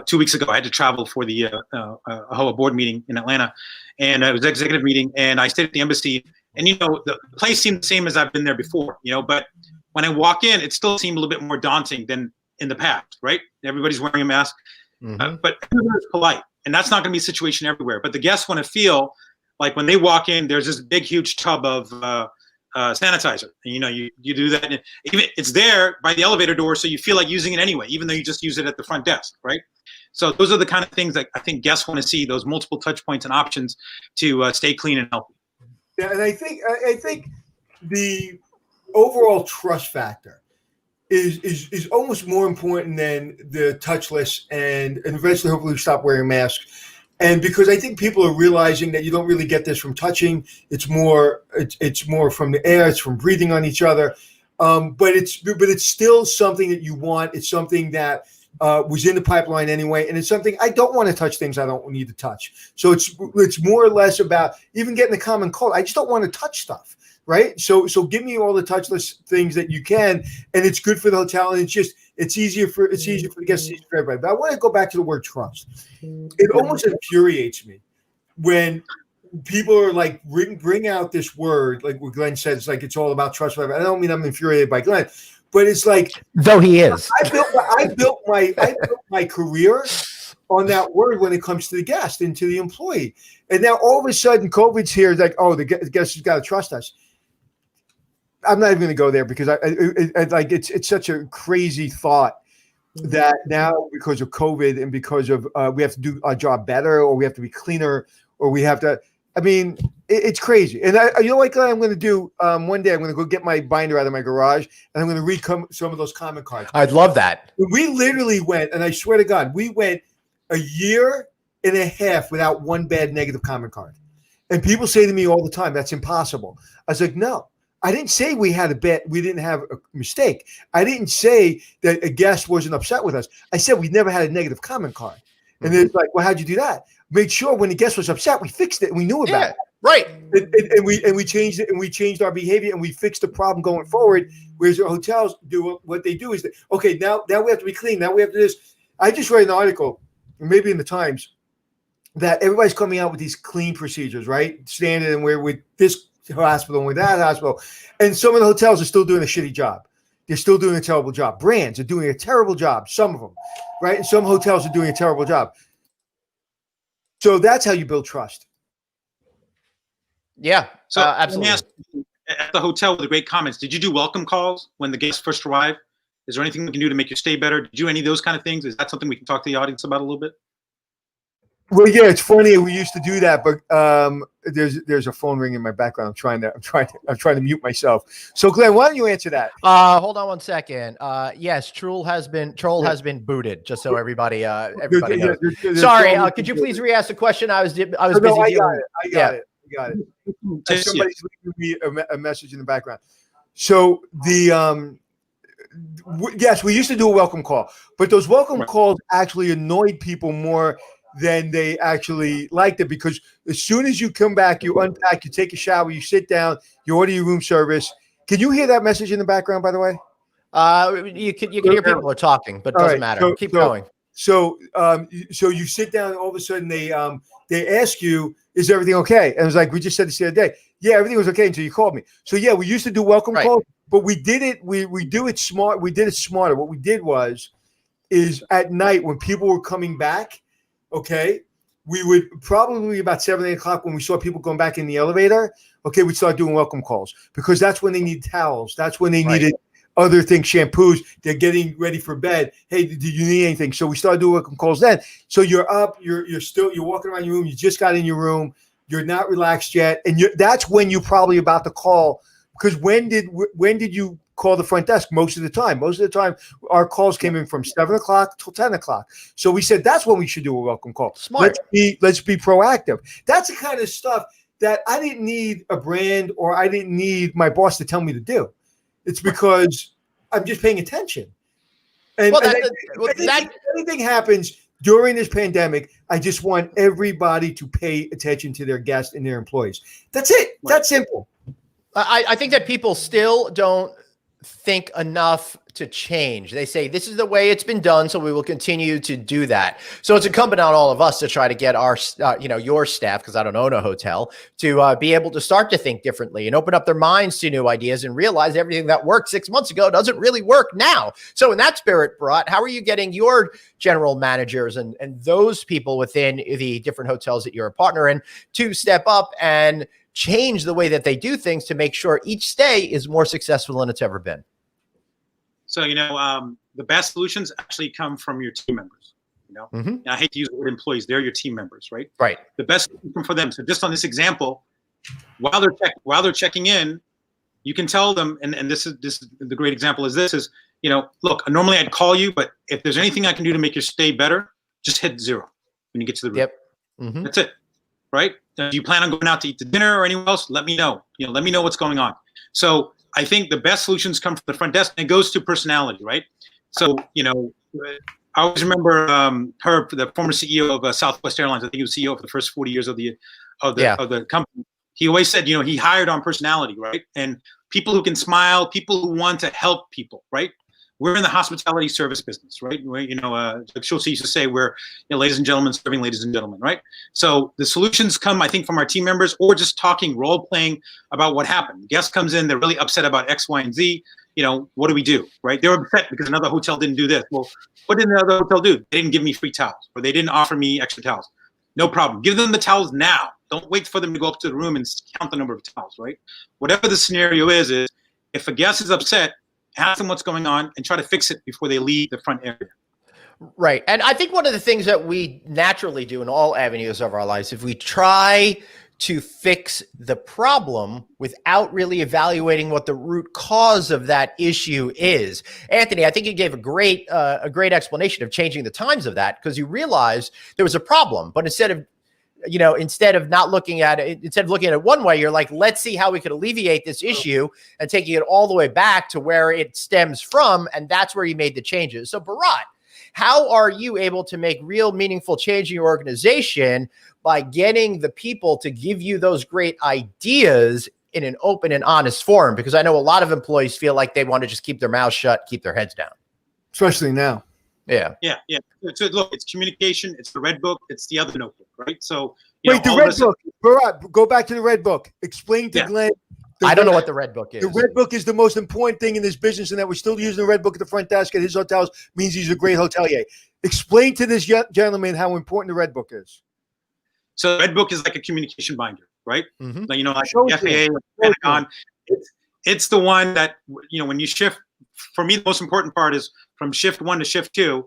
2 weeks ago. I had to travel for the AAHOA board meeting in Atlanta, and it was an executive meeting, and I stayed at the embassy. And the place seemed the same as I've been there before, but when I walk in, it still seemed a little bit more daunting than in the past, right? Everybody's wearing a mask, but everyone's polite, and that's not going to be a situation everywhere. But the guests want to feel like when they walk in, there's this big, huge tub of sanitizer, and you do that, and even it's there by the elevator door, so you feel like using it anyway, even though you just use it at the front desk, right? So those are the kind of things that I think guests want to see, those multiple touch points and options to stay clean and healthy. Yeah, and I think the overall trust factor is almost more important than the touchless, and eventually hopefully we stop wearing masks. And because I think people are realizing that you don't really get this from touching, it's more from the air, it's from breathing on each other. But it's still something that you want. It's something that was in the pipeline anyway, and it's something I don't want to touch things I don't need to touch. So it's more or less about even getting the common cold. I just don't want to touch stuff, right? So give me all the touchless things that you can, and it's good for the hotel, and it's easier for the guests, easier for everybody. But I want to go back to the word trust. It almost infuriates me when people are like bring out this word, like what Glenn said. It's like it's all about trust. I don't mean I'm infuriated by Glenn, but it's like though he is. I built my career on that word when it comes to the guest and to the employee, and now all of a sudden COVID's here. It's like, oh, the guest has got to trust us. I'm not even going to go there because it's such a crazy thought that now because of COVID and because of we have to do our job better, or we have to be cleaner, or we have to. I mean, it's crazy. And you know what I'm going to do one day? I'm going to go get my binder out of my garage, and I'm going to read some of those comment cards. I'd love that. We literally went, and I swear to God, we went a year and a half without one bad negative comment card. And people say to me all the time, that's impossible. I was like, no. I didn't say we didn't have a mistake. I didn't say that a guest wasn't upset with us. I said we never had a negative comment card. And it's like, well, how'd you do that? Made sure when the guest was upset, we fixed it. And we knew about it. Right. And we changed it, and we changed our behavior, and we fixed the problem going forward. Whereas the hotels do what they do is that, okay, now we have to be clean. Now we have to do this. I just read an article, maybe in the Times, that everybody's coming out with these clean procedures, right? Standard, and we're with this hospital and with that hospital. And some of the hotels are still doing a shitty job. They're still doing a terrible job. Brands are doing a terrible job, some of them, right? And some hotels are doing a terrible job. So that's how you build trust. Yeah, so absolutely. Let me ask, at the hotel with the great comments, did you do welcome calls when the guests first arrived? Is there anything we can do to make your stay better? Did you do any of those kind of things? Is that something we can talk to the audience about a little bit? Well, yeah, it's funny. We used to do that, but there's a phone ring in my background. I'm trying to mute myself. So, Glenn, why don't you answer that? Hold on one second. Yes, Troll has been booted. Just so everybody knows. Sorry, could you please re-ask the question? I was busy. I got it. Somebody's leaving me a message in the background. So yes, we used to do a welcome call, but those welcome calls actually annoyed people more than they actually liked it, because as soon as you come back, you unpack, you take a shower, you sit down, you order your room service. Can you hear that message in the background, by the way? You can hear people are talking, but it doesn't matter. Keep going. So you sit down, all of a sudden they ask you, is everything okay? And it was like, we just said this the other day. Yeah, everything was okay until you called me. So yeah, we used to do welcome calls, but we did it. We do it smart. We did it smarter. What we did is at night when people were coming back, okay, we would probably about 7, 8 o'clock when we saw people going back in the elevator. Okay, we'd start doing welcome calls, because that's when they need towels. That's when they needed other things, shampoos. They're getting ready for bed. Hey, do you need anything? So we started doing welcome calls then. So you're up, you're walking around your room. You just got in your room. You're not relaxed yet, and that's when you're probably about to call. Because when did you call the front desk? Most of the time. Most of the time, our calls came in from 7 o'clock till 10 o'clock. So we said that's when we should do a welcome call. Smart. Let's be proactive. That's the kind of stuff that I didn't need a brand, or I didn't need my boss to tell me to do. It's because I'm just paying attention. And, if anything happens during this pandemic, I just want everybody to pay attention to their guests and their employees. That's it. That's simple. I think that people still don't think enough to change. They say this is the way it's been done, so we will continue to do that. So it's incumbent on all of us to try to get our, your staff, because I don't own a hotel, to be able to start to think differently and open up their minds to new ideas and realize everything that worked 6 months ago doesn't really work now. So in that spirit, Bharat, how are you getting your general managers and those people within the different hotels that you're a partner in to step up and change the way that they do things to make sure each stay is more successful than it's ever been? So, the best solutions actually come from your team members, And I hate to use the word employees. They're your team members, right? Right. The best solution come for them. So just on this example, while they're checking in, you can tell them, and this is the great example is look, normally I'd call you, but if there's anything I can do to make your stay better, just hit 0 when you get to the room. Yep. Mm-hmm. That's it. Right? Do you plan on going out to eat the dinner or anywhere else? Let me know. Let me know what's going on. So I think the best solutions come from the front desk, and it goes to personality, right? So, I always remember the former CEO of Southwest Airlines. I think he was CEO for the first 40 years of the company. He always said, he hired on personality, right? And people who can smile, people who want to help people, right? We're in the hospitality service business, right? Like Schultz used to say, we're ladies and gentlemen serving ladies and gentlemen, right? So the solutions come, I think, from our team members or just talking, role playing about what happened. Guest comes in, they're really upset about X, Y, and Z. What do we do, right? They were upset because another hotel didn't do this. Well, what did the other hotel do? They didn't give me free towels, or they didn't offer me extra towels. No problem. Give them the towels now. Don't wait for them to go up to the room and count the number of towels, right? Whatever the scenario is if a guest is upset, ask them what's going on and try to fix it before they leave the front area. Right. And I think one of the things that we naturally do in all avenues of our lives, if we try to fix the problem without really evaluating what the root cause of that issue is. Anthony, I think you gave a great explanation of changing the times of that, because you realized there was a problem, but instead of looking at it one way, you're like, let's see how we could alleviate this issue and taking it all the way back to where it stems from. And that's where you made the changes. So Bharat, how are you able to make real meaningful change in your organization by getting the people to give you those great ideas in an open and honest forum? Because I know a lot of employees feel like they want to just keep their mouths shut, keep their heads down. Especially now. Yeah. So look, it's communication. It's the red book. It's the other notebook, right? So wait, the red book. Bharat, go back to the red book. Explain to Glenn. I don't know what the red book is. The red book is the most important thing in this business, and that we're still using the red book at the front desk at his hotels means he's a great hotelier. Explain to this gentleman how important the red book is. So the red book is like a communication binder, right? Mm-hmm. Like the FAA, like Pentagon. It's the one that when you shift. For me, the most important part is from shift 1 to shift 2.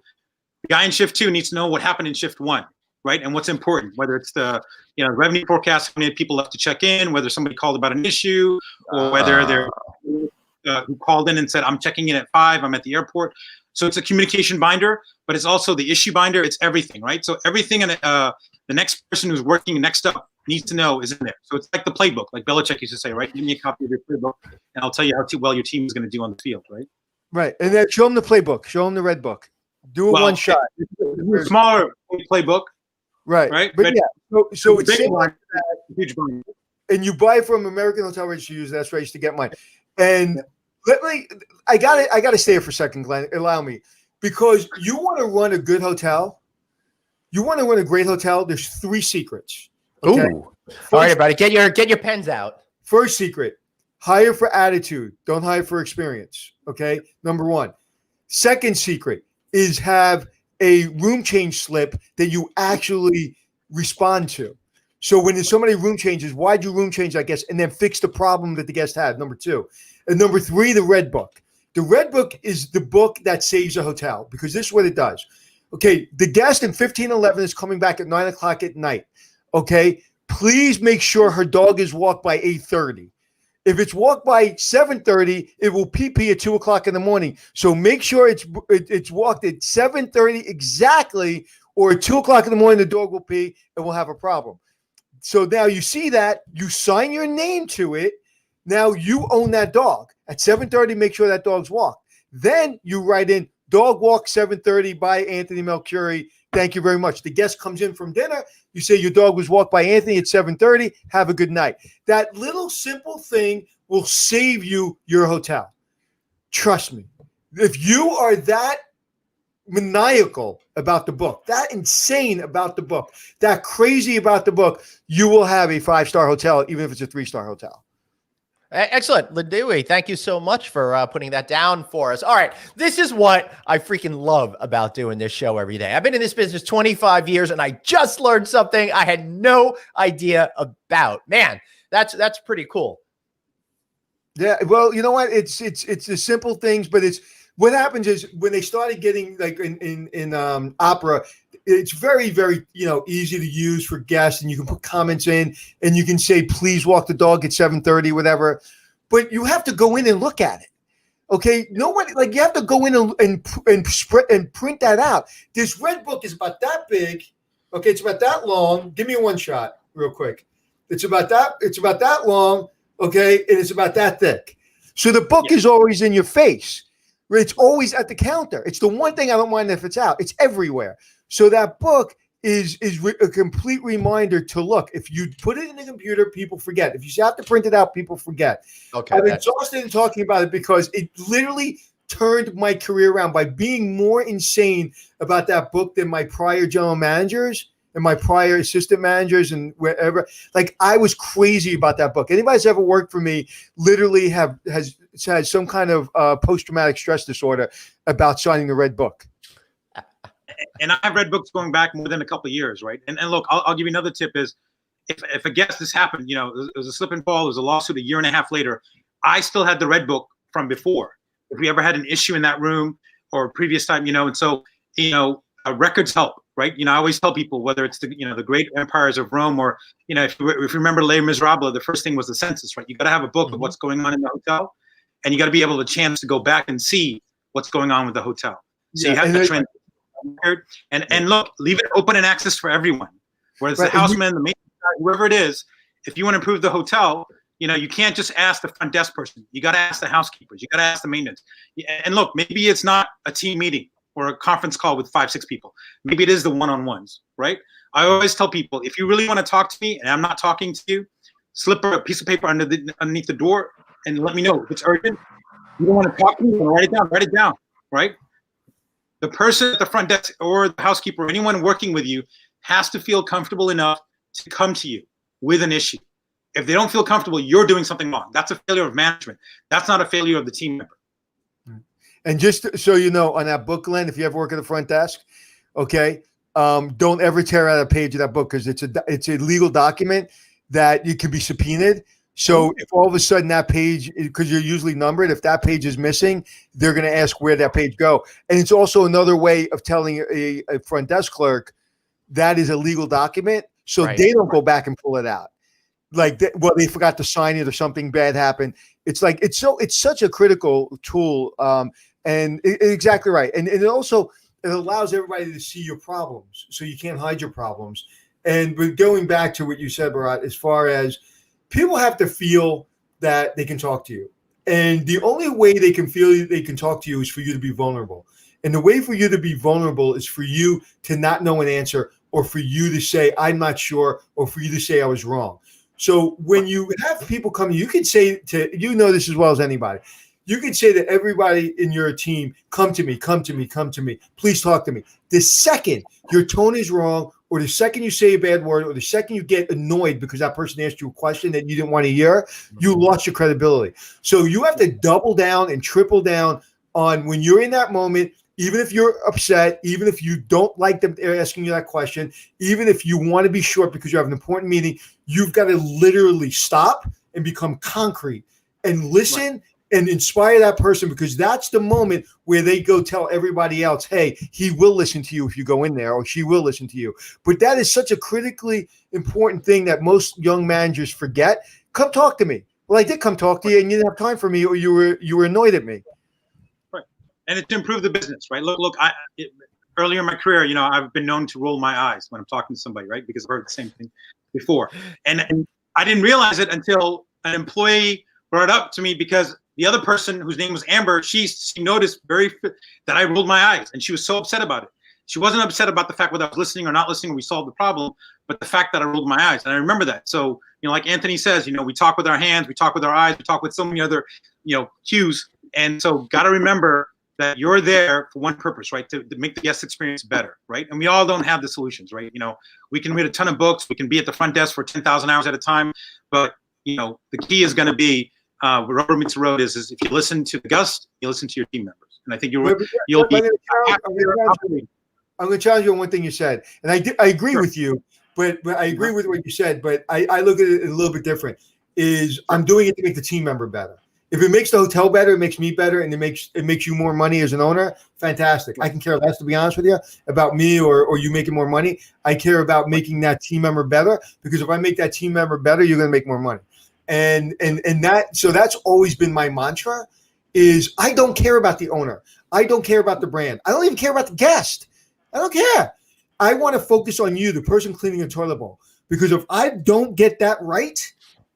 The guy in shift 2 needs to know what happened in shift 1, right? And what's important, whether it's the revenue forecast, how many people left to check in, whether somebody called about an issue, or whether they're who called in and said, I'm checking in at 5, I'm at the airport. So it's a communication binder, but it's also the issue binder. It's everything, right? So everything the next person who's working next up needs to know is in there. So it's like the playbook, like Belichick used to say, right? Give me a copy of your playbook, and I'll tell you how well your team is going to do on the field, right? Right, and then show them the playbook. Show them the red book. Do it one shot. It's a smaller playbook. Right. But so it's huge binder. And you buy from American Hotel Registry. Use that's right to get mine. And I got to stay here for a second, Glenn. Allow me, because you want to run a good hotel. You want to run a great hotel. There's 3 secrets. Okay? Ooh. All right, everybody, get your pens out. First secret: hire for attitude. Don't hire for experience. Okay, number 1. Second secret is have a room change slip that you actually respond to. So when there's so many room changes, why'd you room change, I guess, and then fix the problem that the guest had, number 2. And number 3, the red book. The red book is the book that saves a hotel, because this is what it does. Okay, the guest in 1511 is coming back at 9 o'clock at night. Okay, please make sure her dog is walked by 8:30. If it's walked by 7:30, it will pee at 2 o'clock in the morning. So make sure it's walked at 7:30 exactly, or at 2 o'clock in the morning, the dog will pee and we'll have a problem. So now you see that, you sign your name to it. Now you own that dog. At 7:30, make sure that dog's walked. Then you write in, dog walk 7:30 by Anthony Melchiori. Thank you very much. The guest comes in from dinner. You say your dog was walked by Anthony at 7:30. Have a good night. That little simple thing will save you your hotel. Trust me. If you are that maniacal about the book, that insane about the book, that crazy about the book, you will have a 5-star hotel, even if it's a 3-star hotel. Excellent. Ladui, thank you so much for putting that down for us. All right. This is what I freaking love about doing this show every day. I've been in this business 25 years and I just learned something I had no idea about. Man, that's pretty cool. Yeah. Well, you know what? It's the simple things, but it's what happens is when they started getting like in opera, it's very, very, easy to use for guests, and you can put comments in and you can say, please walk the dog at 7:30, whatever. But you have to go in and look at it. Okay. Nobody, like, you have to go in and print that out. This red book is about that big. Okay. It's about that long. Give me one shot real quick. It's about that long. Okay. And it's about that thick. So the book is always in your face. It's always at the counter. It's the one thing I don't mind if it's out. It's everywhere. So that book is a complete reminder to look. If you put it in the computer, people forget. If you have to print it out, people forget. Okay. I'm exhausted in talking about it because it literally turned my career around by being more insane about that book than my prior general managers and my prior assistant managers and wherever. Like, I was crazy about that book. Anybody that's ever worked for me literally has some kind of post-traumatic stress disorder about signing the red book. And I've read books going back more than a couple of years, right? And look, I'll give you another tip is if a guest this happened, it was a slip and fall, it was a lawsuit a year and a half later, I still had the red book from before. If we ever had an issue in that room or previous time, and so, records help, right? I always tell people, whether it's the great empires of Rome or, if you remember Les Miserables, the first thing was the census, right? You got to have a book of what's going on in the hotel, and you got to be able to chance to go back and see what's going on with the hotel. So you have to trend. And look, leave it open and access for everyone, whether it's the houseman, the maintenance guy, whoever it is. If you want to improve the hotel, you can't just ask the front desk person. You got to ask the housekeepers. You got to ask the maintenance. And look, maybe it's not a team meeting or a conference call with 5-6 people. Maybe it is the one-on-ones, right? I always tell people, if you really want to talk to me and I'm not talking to you, slip a piece of paper underneath the door and let me know if it's urgent. You don't want to talk to me, write it down, right? The person at the front desk or the housekeeper or anyone working with you has to feel comfortable enough to come to you with an issue. If they don't feel comfortable, you're doing something wrong. That's a failure of management. That's not a failure of the team member. And just so you know, on that book, Glenn, if you ever work at the front desk, okay, don't ever tear out a page of that book because it's a legal document that you can be subpoenaed. So if all of a sudden that page, because you're usually numbered, if that page is missing, they're going to ask where that page go. And it's also another way of telling a front desk clerk that is a legal document, so they don't go back and pull it out. Like, they forgot to sign it or something bad happened. It's like it's such a critical tool. And exactly right. And it also allows everybody to see your problems, so you can't hide your problems. And but going back to what you said, Bharat, as far as people have to feel that they can talk to you. And the only way they can feel they can talk to you is for you to be vulnerable. And the way for you to be vulnerable is for you to not know an answer, or for you to say, I'm not sure, or for you to say I was wrong. So when you have people come, you can say to, this as well as anybody, you can say to everybody in your team, come to me, please talk to me. The second your tone is wrong, or the second you say a bad word, or the second you get annoyed because that person asked you a question that you didn't want to hear, you lost your credibility. So you have to double down and triple down on when you're in that moment, even if you're upset, even if you don't like them asking you that question, even if you want to be short because you have an important meeting, you've got to literally stop and become concrete and listen and inspire that person, because that's the moment where they go tell everybody else, hey, he will listen to you if you go in there, or she will listen to you. But that is such a critically important thing that most young managers forget. Come talk to me. Well, I did come talk to you and you didn't have time for me, or you were annoyed at me. Right. And it's to improve the business, right? Look, earlier in my career, I've been known to roll my eyes when I'm talking to somebody, right? Because I've heard the same thing before. And I didn't realize it until an employee brought it up to me, because the other person, whose name was Amber, she noticed that I rolled my eyes, and she was so upset about it. She wasn't upset about the fact whether I was listening or not listening, or we solved the problem, but the fact that I rolled my eyes. And I remember that. So, like Anthony says, we talk with our hands, we talk with our eyes, we talk with so many other, cues. And so got to remember that you're there for one purpose, right? To make the guest experience better, right? And we all don't have the solutions, right? We can read a ton of books, we can be at the front desk for 10,000 hours at a time, but the key is going to be where rubber meets the road is if you listen to the guest, you listen to your team members, and I think you'll be. I'm going to challenge you on one thing you said, and I agree with you, but I agree with what you said, but I look at it a little bit different. I'm doing it to make the team member better. If it makes the hotel better, it makes me better, and it makes you more money as an owner, fantastic. I can care less, to be honest with you, about me or you making more money. I care about making that team member better, because if I make that team member better, you're going to make more money. And so that's always been my mantra is I don't care about the owner. I don't care about the brand. I don't even care about the guest. I don't care. I want to focus on you, the person cleaning the toilet bowl, because if I don't get that right,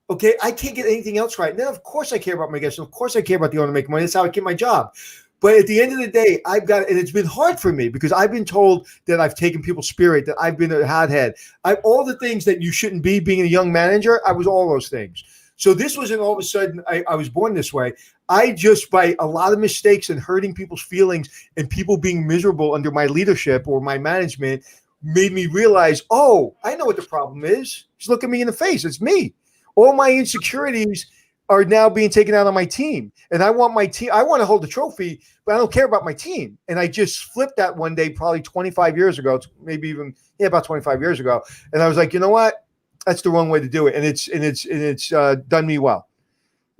okay, I can't get anything else right. Now, of course I care about my guests. And of course I care about the owner making money. That's how I get my job. But at the end of the day, and it's been hard for me because I've been told that I've taken people's spirit, that I've been a hothead. All the things that you shouldn't be being a young manager, I was all those things. So this wasn't all of a sudden I was born this way. I just, by a lot of mistakes and hurting people's feelings and people being miserable under my leadership or my management, made me realize, oh, I know what the problem is. Just look at me in the face. It's me. All my insecurities are now being taken out on my team. And I want my team, I want to hold the trophy, but I don't care about my team. And I just flipped that one day, probably 25 years ago, maybe even, about 25 years ago. And I was like, you know what? That's the wrong way to do it. And it's done me well.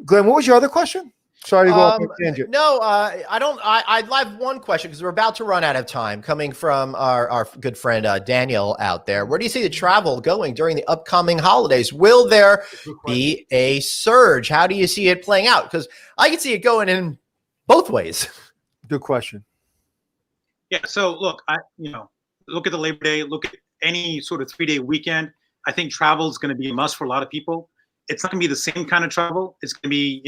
Glenn, what was your other question? Sorry to go off on a tangent. No, I don't. I'd have one question because we're about to run out of time. Coming from our good friend Daniel out there, where do you see the travel going during the upcoming holidays? Will there be a surge? How do you see it playing out? Because I can see it going in both ways. Good question. Yeah. So look, look at the Labor Day. Look at any sort of 3-day weekend. I think travel is going to be a must for a lot of people. It's not going to be the same kind of travel. It's going to be,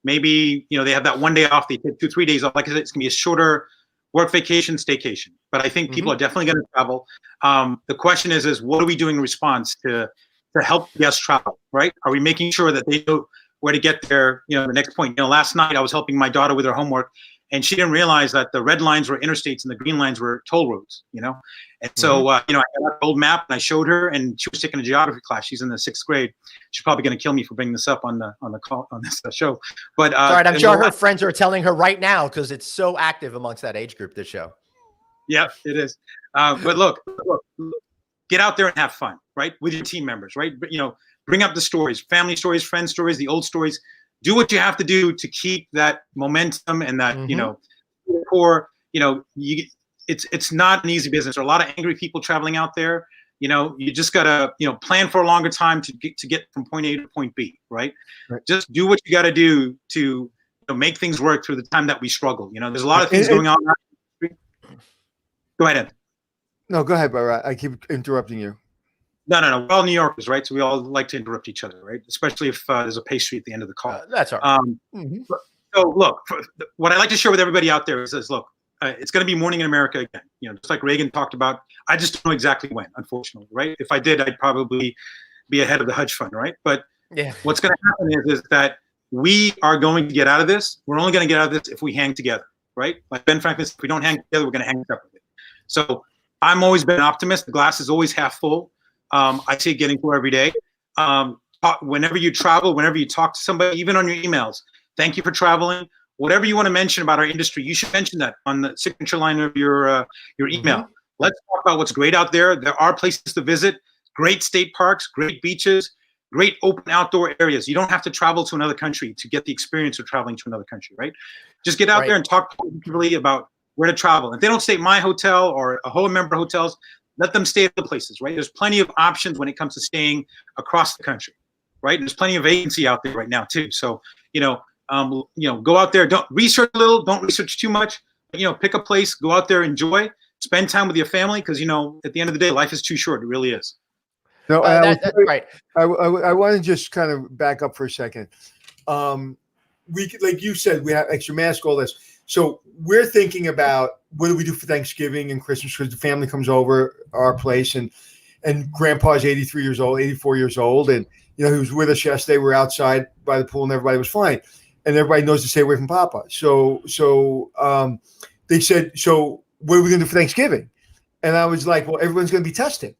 maybe, they have that one day off. They take 2-3 days off. Like I said, it's going to be a shorter work vacation, staycation. But I think people are definitely going to travel. The question is what are we doing in response to help guests travel, right? Are we making sure that they know where to get there, the next point? Last night I was helping my daughter with her homework, and she didn't realize that the red lines were interstates and the green lines were toll roads, And so, I had an old map and I showed her, and she was taking a geography class. She's in the 6th grade. She's probably going to kill me for bringing this up on the call on this show. But right, I'm sure her friends are telling her right now because it's so active amongst that age group. This show. Yeah, it is. But look, get out there and have fun, right, with your team members, right? Bring up the stories, family stories, friend stories, the old stories. Do what you have to do to keep that momentum and that core. It's not an easy business. There are a lot of angry people traveling out there. You just gotta plan for a longer time to get from point A to point B, right? Just do what you got to do to make things work through the time that we struggle. There's a lot of things going on. Go ahead, Ed. No, go ahead, Bharat. I keep interrupting you. No. We're all New Yorkers, right? So we all like to interrupt each other, right? Especially if there's a pastry at the end of the call. That's all right. So look, what I like to share with everybody out there is this: look, it's going to be morning in America again. Just like Reagan talked about. I just don't know exactly when, unfortunately, right? If I did, I'd probably be ahead of the hedge fund, right? But what's going to happen is that we are going to get out of this. We're only going to get out of this if we hang together, right? Like Ben Franklin said, if we don't hang together, we're going to hang separately. So I'm always been an optimist. The glass is always half full. I see it getting full every day. Whenever you travel, whenever you talk to somebody, even on your emails, thank you for traveling. Whatever you want to mention about our industry, you should mention that on the signature line of your email. Let's talk about what's great out there. There are places to visit, great state parks, great beaches, great open outdoor areas. You don't have to travel to another country to get the experience of traveling to another country, right? Just get out there and talk positively about where to travel. If they don't stay at my hotel or AAHOA member hotels, let them stay at other places, right? There's plenty of options when it comes to staying across the country, right? There's plenty of vacancy out there right now too. So, go out there, don't research a little, don't research too much, pick a place, go out there, enjoy, spend time with your family. Cause at the end of the day, life is too short. It really is. No, that's right. I want to just kind of back up for a second. We, like you said, we have extra mask, all this. So we're thinking about what do we do for Thanksgiving and Christmas because the family comes over our place and Grandpa's 84 years old, and he was with us yesterday. We're outside by the pool and everybody was fine. and everybody knows to stay away from Papa. So they said, so what are we going to do for Thanksgiving? And I was like, well, everyone's going to be testing.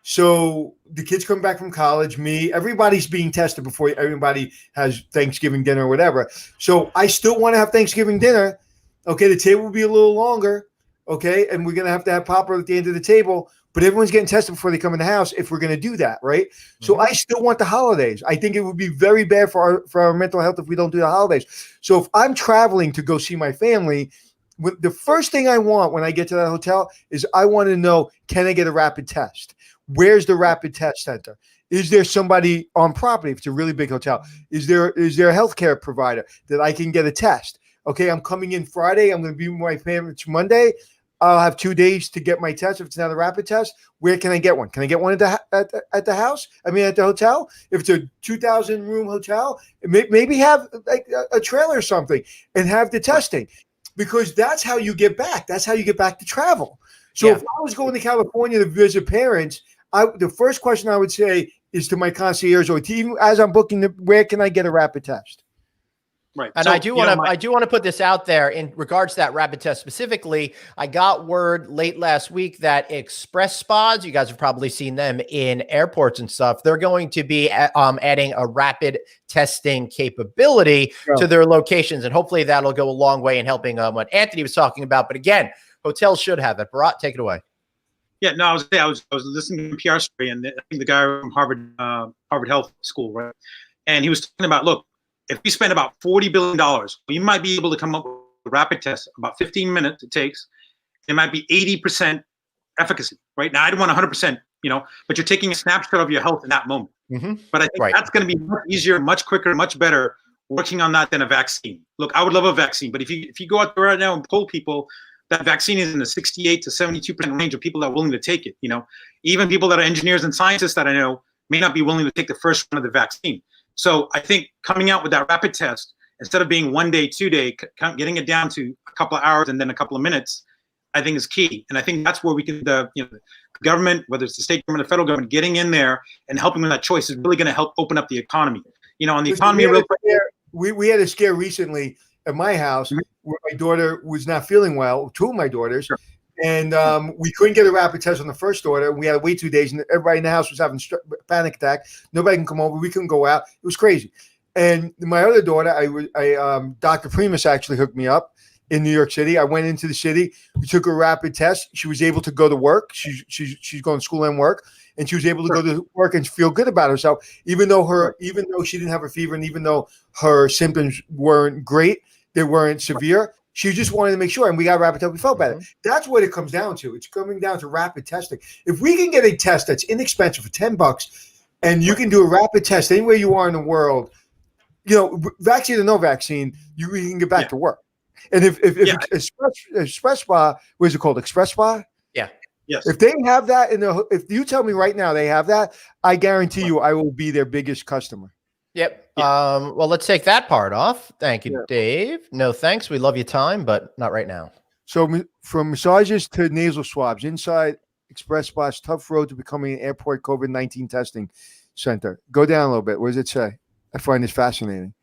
So the kids come back from college, everybody's being tested before everybody has Thanksgiving dinner or whatever. So I still want to have Thanksgiving dinner. Okay, the table will be a little longer. Okay, and we're going to have Papa at the end of the table. But everyone's getting tested before they come in the house if we're going to do that, right? Mm-hmm. So I still want the holidays. I think it would be very bad for our mental health if we don't do the holidays. So if I'm traveling to go see my family, the first thing I want when I get to that hotel is I want to know, can I get a rapid test? Where's the rapid test center? Is there somebody on property? If it's a really big hotel, is there a healthcare provider that I can get a test? Okay, I'm coming in Friday. I'm going to be with my family Monday. I'll have 2 days to get my test. If it's not a rapid test, where can I get one? Can I get one at the house? I mean, at the hotel? If it's a 2,000 room hotel, maybe have like a trailer or something and have the testing, because that's how you get back. That's how you get back to travel. So if I was going to California to visit parents, the first question I would say is to my concierge or team as I'm booking, where can I get a rapid test? Right. And so, I do want to put this out there in regards to that rapid test specifically. I got word late last week that express spas, you guys have probably seen them in airports and stuff, they're going to be adding a rapid testing capability to their locations. And hopefully that'll go a long way in helping what Anthony was talking about. But again, hotels should have it. Bharat, take it away. Yeah, no, I was listening to the PR story, and I think the guy from Harvard Health School, right? And he was talking about, look, if we spend about $40 billion, we might be able to come up with a rapid test, about 15 minutes it takes. It might be 80% efficacy, right? Now, I don't want 100%, but you're taking a snapshot of your health in that moment. Mm-hmm. But I think that's going to be much easier, much quicker, much better working on that than a vaccine. Look, I would love a vaccine, but if you go out there right now and poll people, that vaccine is in the 68 to 72% range of people that are willing to take it. Even people that are engineers and scientists that I know may not be willing to take the first round of the vaccine. So I think coming out with that rapid test, instead of being 1 day, 2 day, getting it down to a couple of hours and then a couple of minutes, I think is key. And I think that's where we can, the government, whether it's the state government or federal government, getting in there and helping with that choice is really going to help open up the economy. On the economy, real quick. We had a scare recently at my house where my daughter was not feeling well, two of my daughters. Sure. And we couldn't get a rapid test on the first daughter. We had to wait 2 days, and everybody in the house was having panic attack. Nobody can come over. We couldn't go out. It was crazy. And my other daughter, Dr. Primus actually hooked me up in New York City. I went into the city. We took a rapid test. She was able to go to work. She's going to school and work, and she was able to go to work and feel good about herself, even though she didn't have a fever, and even though her symptoms weren't great, they weren't severe. She just wanted to make sure, and we got rapid test. We felt better. That's what it comes down to. It's coming down to rapid testing. If we can get a test that's inexpensive for $10, and you can do a rapid test anywhere you are in the world, vaccine or no vaccine, you can get back to work. And if Express Spa, what is it called? Express Spa? Yeah. Yes. If they have that if you tell me right now they have that, I guarantee you I will be their biggest customer. Yep. Well, let's take that part off. Thank you, Dave. No, thanks. We love your time, but not right now. So from massages to nasal swabs, inside Express Spla's tough road to becoming an airport COVID-19 testing center. Go down a little bit. What does it say? I find this fascinating.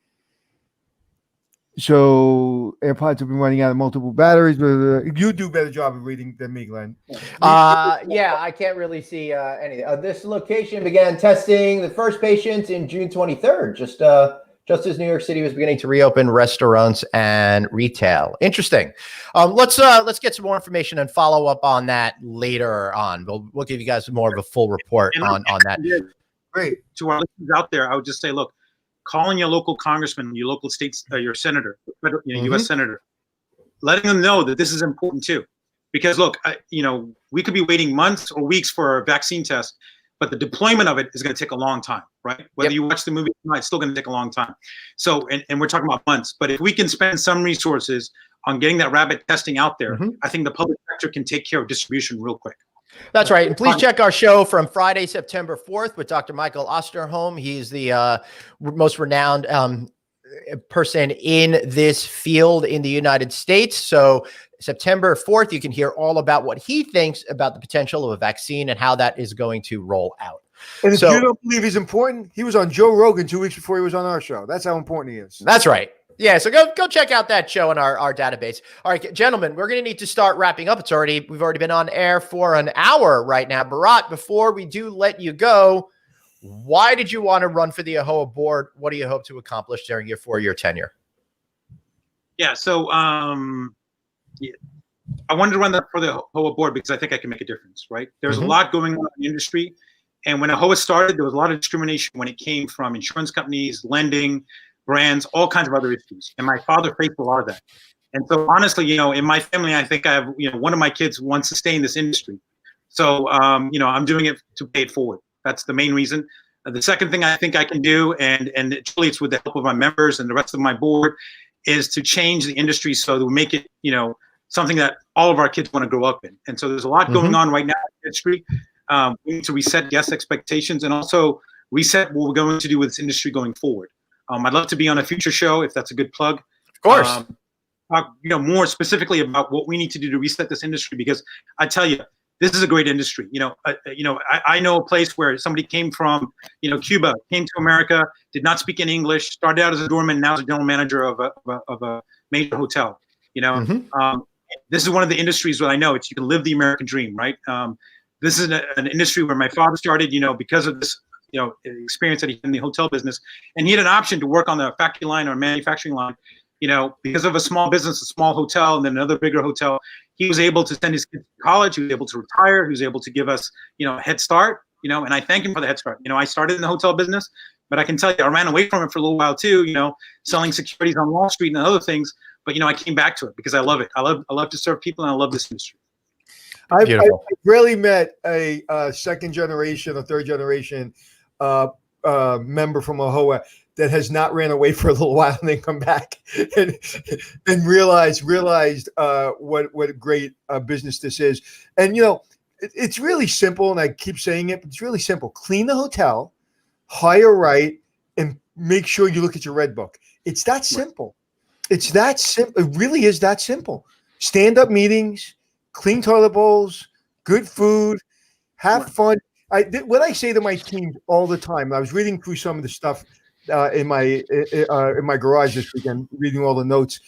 So AirPods have been running out of multiple batteries. You do a better job of reading than me, Glenn. Yeah, I can't really see anything. This location began testing the first patients in June 23rd, just as New York City was beginning to reopen restaurants and retail. Interesting. Let's get some more information and follow up on that later on. We'll give you guys more of a full report on that. Great. To our listeners out there, I would just say, look, calling your local congressman, your local states, your senator, U.S. senator, letting them know that this is important too. Because look, we could be waiting months or weeks for a vaccine test, but the deployment of it is going to take a long time, right? Whether you watch the movie or not, it's still going to take a long time. So, and we're talking about months. But if we can spend some resources on getting that rapid testing out there, I think the public sector can take care of distribution real quick. That's right. And please check our show from Friday, September 4th with Dr. Michael Osterholm. He's the most renowned person in this field in the United States. So September 4th, you can hear all about what he thinks about the potential of a vaccine and how that is going to roll out. And if you don't believe he's important, he was on Joe Rogan 2 weeks before he was on our show. That's how important he is. That's right. Yeah, so go check out that show in our database. All right, gentlemen, we're going to need to start wrapping up. We've already been on air for an hour right now. Bharat, before we do let you go, why did you want to run for the AAHOA board? What do you hope to accomplish during your 4-year tenure? Yeah, so yeah, I wanted to run for the AAHOA board because I think I can make a difference, right? There's a lot going on in the industry. And when AAHOA started, there was a lot of discrimination when it came from insurance companies, lending, brands, all kinds of other issues. And my father faced a lot of that. And so honestly, in my family, I think I have, one of my kids wants to stay in this industry. So, I'm doing it to pay it forward. That's the main reason. The second thing I think I can do, and truly it's with the help of my members and the rest of my board, is to change the industry so that we make it, something that all of our kids want to grow up in. And so there's a lot going on right now in the industry. We need to reset guest expectations and also reset what we're going to do with this industry going forward. I'd love to be on a future show if that's a good plug. Of course. Talk, more specifically about what we need to do to reset this industry, because I tell you, this is a great industry. I know a place where somebody came from, Cuba, came to America, did not speak any English, started out as a doorman, now is a general manager of a major hotel. This is one of the industries where I know you can live the American dream, right? This is an industry where my father started, because of this, experience that he had in the hotel business, and he had an option to work on the factory line or manufacturing line. Because of a small business, a small hotel, and then another bigger hotel, he was able to send his kids to college. He was able to retire. He was able to give us, a head start. And I thank him for the head start. I started in the hotel business, but I can tell you, I ran away from it for a little while too. Selling securities on Wall Street and other things. But I came back to it because I love it. I love to serve people, and I love this industry. I've rarely met a second generation or third generation member from AAHOA that has not ran away for a little while and then come back and realized what a great business this is. And it's really simple, and I keep saying it, but it's really simple. Clean the hotel, hire right, and make sure you look at your red book. It's that simple. It's that simple. It really is that simple. Stand-up meetings, clean toilet bowls, good food, have fun. What I say to my team all the time, I was reading through some of the stuff in my garage this weekend, reading all the notes,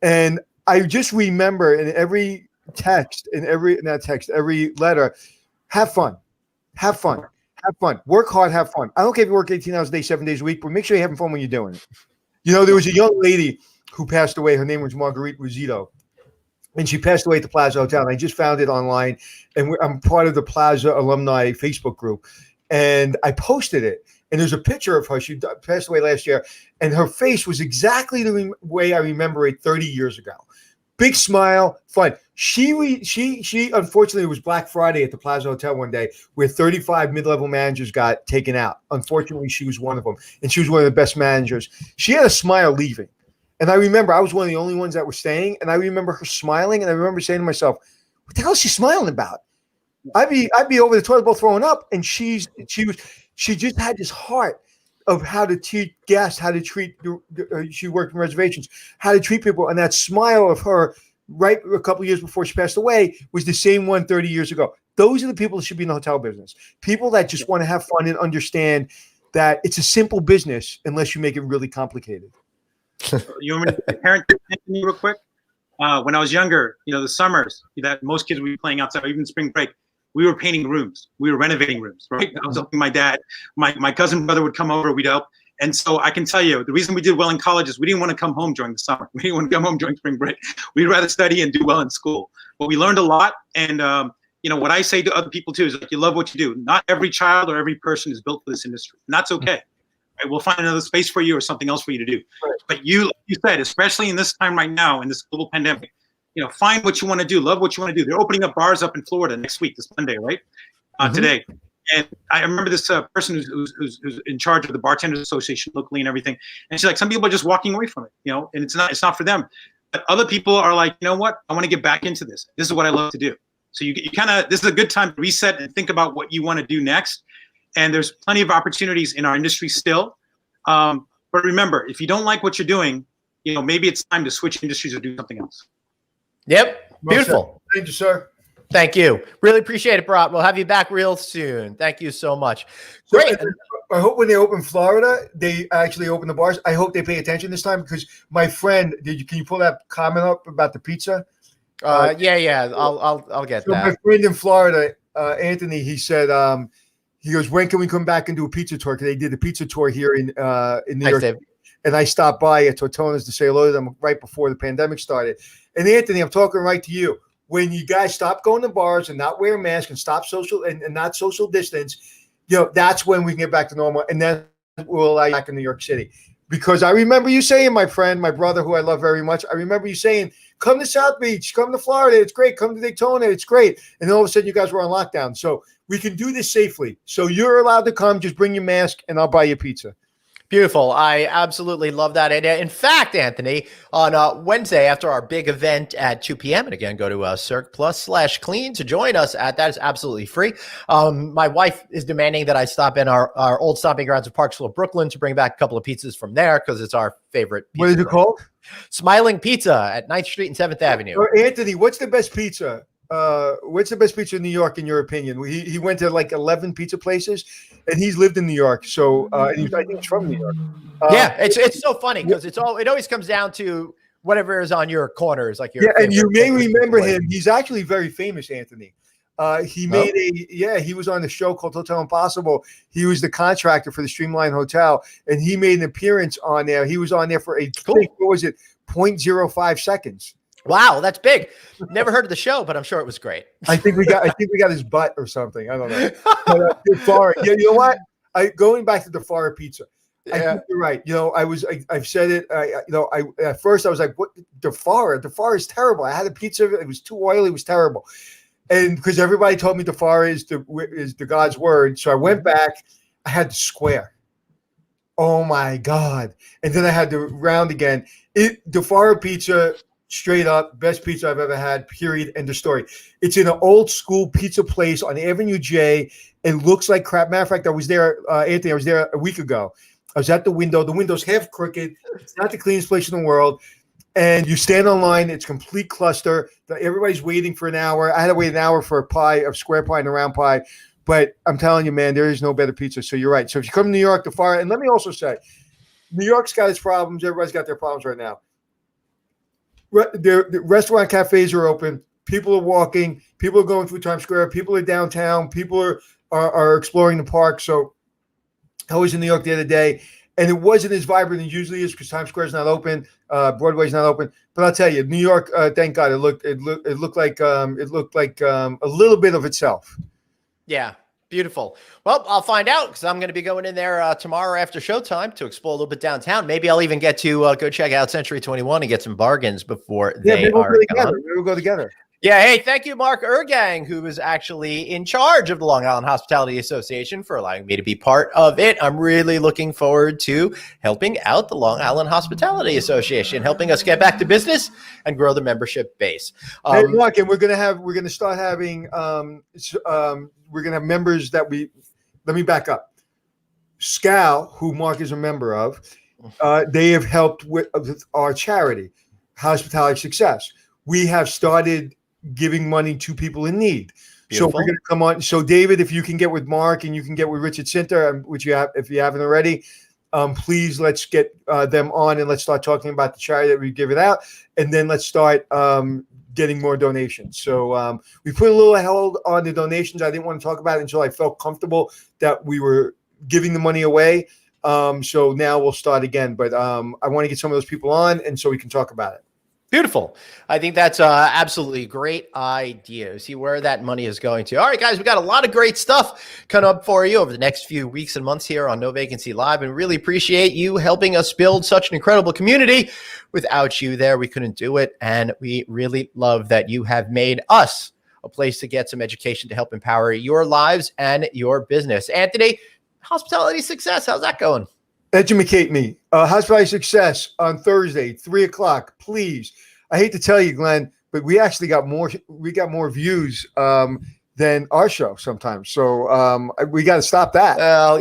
and I just remember in every text, every letter, have fun, work hard, have fun. I don't care if you work 18 hours a day, 7 days a week, but make sure you're having fun when you're doing it. There was a young lady who passed away. Her name was Marguerite Rosito. And she passed away at the Plaza Hotel. And I just found it online. And I'm part of the Plaza alumni Facebook group. And I posted it. And there's a picture of her. She passed away last year. And her face was exactly the way I remember it 30 years ago. Big smile, fun. She unfortunately, it was Black Friday at the Plaza Hotel one day where 35 mid-level managers got taken out. Unfortunately, she was one of them. And she was one of the best managers. She had a smile leaving. And I remember I was one of the only ones that were staying, and I remember her smiling, and I remember saying to myself, "What the hell is she smiling about?" I'd be over the toilet bowl throwing up, and she just had this heart of how to treat guests, how to treat. She worked in reservations, how to treat people, and that smile of her right a couple of years before she passed away was the same one 30 years ago. Those are the people that should be in the hotel business. People that just want to have fun and understand that it's a simple business unless you make it really complicated. You want me to parent Anthony real quick? When I was younger, the summers that most kids would be playing outside, or even spring break, we were painting rooms. We were renovating rooms, right? I was helping my dad. My cousin brother would come over, we'd help. And so I can tell you, the reason we did well in college is we didn't want to come home during the summer. We didn't want to come home during spring break. We'd rather study and do well in school. But we learned a lot. And, what I say to other people too is you love what you do. Not every child or every person is built for this industry. And that's okay. Right? We'll find another space for you or something else for you to do. Right. But like you said, especially in this time right now, in this global pandemic, find what you want to do, love what you want to do. They're opening up bars up in Florida next week, this Monday, right? Today. And I remember this person who's in charge of the Bartenders Association locally and everything. And she's like, some people are just walking away from it, and it's not for them. But other people are like, you know what? I want to get back into this. This is what I love to do. So you kind of, this is a good time to reset and think about what you want to do next. And there's plenty of opportunities in our industry still. But remember, if you don't like what you're doing, maybe it's time to switch industries or do something else. Yep. Beautiful. Thank you, sir. Thank you. Really appreciate it, Bharat. We'll have you back real soon. Thank you so much. Great. I hope when they open Florida, they actually open the bars. I hope they pay attention this time because my friend, can you pull that comment up about the pizza? Yeah. I'll get so that. My friend in Florida, Anthony, he said, he goes, when can we come back and do a pizza tour? Because they did a pizza tour here in New York. David. And I stopped by at Tortona's to say hello to them right before the pandemic started. And Anthony, I'm talking right to you. When you guys stop going to bars and not wear masks and stop social and not social distance, that's when we can get back to normal. And then we'll allow you back in New York City. Because I remember you saying, my friend, my brother, who I love very much, I remember you saying, come to South Beach, come to Florida, it's great. Come to Daytona, it's great. And then all of a sudden you guys were on lockdown. So we can do this safely. So you're allowed to come, just bring your mask and I'll buy you pizza. Beautiful. I absolutely love that. And in fact, Anthony, on Wednesday after our big event at 2 p.m., and again, go to Cirque Plus/clean to join us at that. Is absolutely free. My wife is demanding that I stop in our old stomping grounds of Parksville, Brooklyn to bring back a couple of pizzas from there because it's our favorite pizza. What is it called? Smiling Pizza at 9th Street and 7th Avenue. Anthony, what's the best pizza? What's the best pizza in New York, in your opinion? He went to like 11 pizza places, and he's lived in New York. So I think he's from New York. Yeah, it's so funny because it always comes down to whatever is on your corners, like your and you may remember him. He's actually very famous, Anthony. He made he was on the show called Hotel Impossible. He was the contractor for the Streamline Hotel, and he made an appearance on there. He was on there for what was it, 0.05 seconds. Wow, that's big. Never heard of the show, but I'm sure it was great. I think we got his butt or something. I don't know. But, Defara, you know what? Going back to Defara pizza. Yeah. I think you're right. I've said it. At first I was like, "What Defara? Defara is terrible." I had a pizza. It was too oily. It was terrible. And because everybody told me Defara is the God's word, so I went back. I had the square. Oh my God! And then I had the round again. Defara pizza. Straight up, best pizza I've ever had, period, end of story. It's in an old school pizza place on Avenue J. It looks like crap. Matter of fact, I was there, Anthony, I was there a week ago. I was at the window. The window's half crooked. It's not the cleanest place in the world. And you stand online. It's complete cluster. Everybody's waiting for an hour. I had to wait an hour for a square pie and a round pie. But I'm telling you, man, there is no better pizza. So you're right. So if you come to New York, and let me also say, New York's got its problems. Everybody's got their problems right now. The restaurant cafes are open. People are walking. People are going through Times Square. People are downtown. People are exploring the park. So I was in New York the other day, and it wasn't as vibrant as it usually is because Times Square is not open. Broadway's not open. But I'll tell you, New York, thank God, it looked like a little bit of itself. Yeah. Beautiful. Well, I'll find out because I'm going to be going in there tomorrow after showtime to explore a little bit downtown. Maybe I'll even get to go check out Century 21 and get some bargains before they are gone. Maybe we'll go together. Yeah. Hey, thank you, Mark Ergang, who is actually in charge of the Long Island Hospitality Association, for allowing me to be part of it. I'm really looking forward to helping out the Long Island Hospitality Association, helping us get back to business and grow the membership base. Hey, Mark, and we're going to start having we're going to have members let me back up. SCAL, who Mark is a member of, they have helped with our charity, Hospitality Success. We have started giving money to people in need. Beautiful. So we're going to come on. So David, if you can get with Mark and you can get with Richard Sinter, which you have, if you haven't already, please let's get them on and let's start talking about the charity that we give it out. And then let's start getting more donations. So we put a little hold on the donations. I didn't want to talk about it until I felt comfortable that we were giving the money away. So now we'll start again. But I want to get some of those people on, and so we can talk about it. Beautiful. I think that's absolutely great idea. See where that money is going to. All right, guys, we got a lot of great stuff coming up for you over the next few weeks and months here on No Vacancy Live, and really appreciate you helping us build such an incredible community. Without you there, we couldn't do it, and we really love that you have made us a place to get some education to help empower your lives and your business. Anthony, Hospitality Success, how's that going? Educate me. Hospitality Success on Thursday, 3:00. Please. I hate to tell you, Glenn, but we actually got more. We got more views than our show sometimes. So we got to stop that. At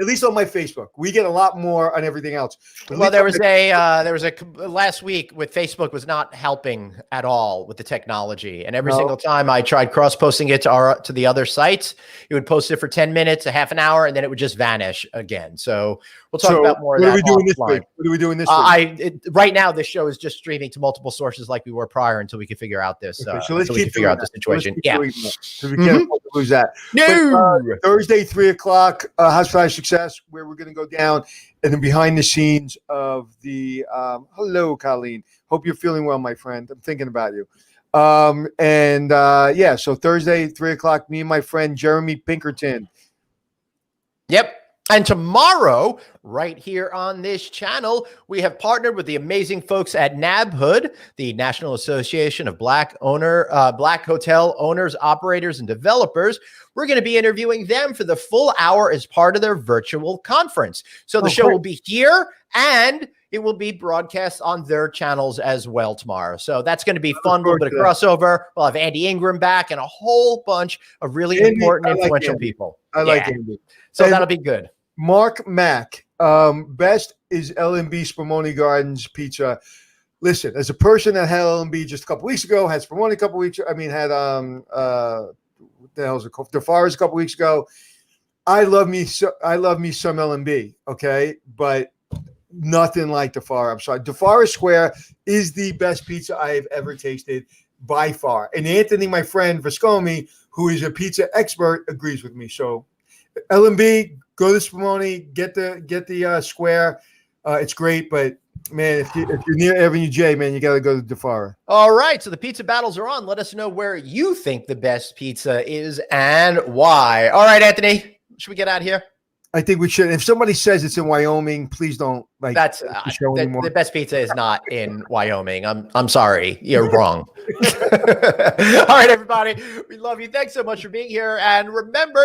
least on my Facebook, we get a lot more on everything else. Well, there was a last week with Facebook was not helping at all with the technology, and every single time I tried cross posting it to the other sites, it would post it for 10 minutes, a half an hour, and then it would just vanish again. So we'll talk about more of that. What are we doing this week? What are we doing this week? Right now, this show is just streaming to multiple sources like we were prior until we can figure out this. Okay, so let's figure out the situation. So we can't afford to lose that. No. But, Thursday, 3:00, House Fire Success, where we're going to go down and then behind the scenes of the hello, Colleen. Hope you're feeling well, my friend. I'm thinking about you. So Thursday, 3:00, me and my friend Jeremy Pinkerton. Yep. And tomorrow, right here on this channel, we have partnered with the amazing folks at NABHOOD, the National Association of Black Hotel Owners, Operators, and Developers. We're going to be interviewing them for the full hour as part of their virtual conference. So the show will be here, and it will be broadcast on their channels as well tomorrow. So that's going to be fun, a little bit of crossover. We'll have Andy Ingram back and a whole bunch of really important, influential people. I like Andy. So that'll be good. Mark Mack, best is L&B Spumoni Gardens Pizza. Listen, as a person that had L&B just a couple weeks ago, had Spumoni a couple weeks. What the hell is it called? DeForest a couple weeks ago. I love me some L&B. Okay, but nothing like DeForest. I'm sorry. DeForest Square is the best pizza I have ever tasted by far. And Anthony, my friend Viscomi, who is a pizza expert, agrees with me. So L&B, go to Spumoni, get the square. It's great, but man, if you're near Avenue J, man, you got to go to DeFara. All right, so the pizza battles are on. Let us know where you think the best pizza is and why. All right, Anthony, should we get out of here? I think we should. If somebody says it's in Wyoming, please don't That's the best pizza is not in Wyoming. I'm sorry, you're wrong. All right, everybody, we love you. Thanks so much for being here, and remember.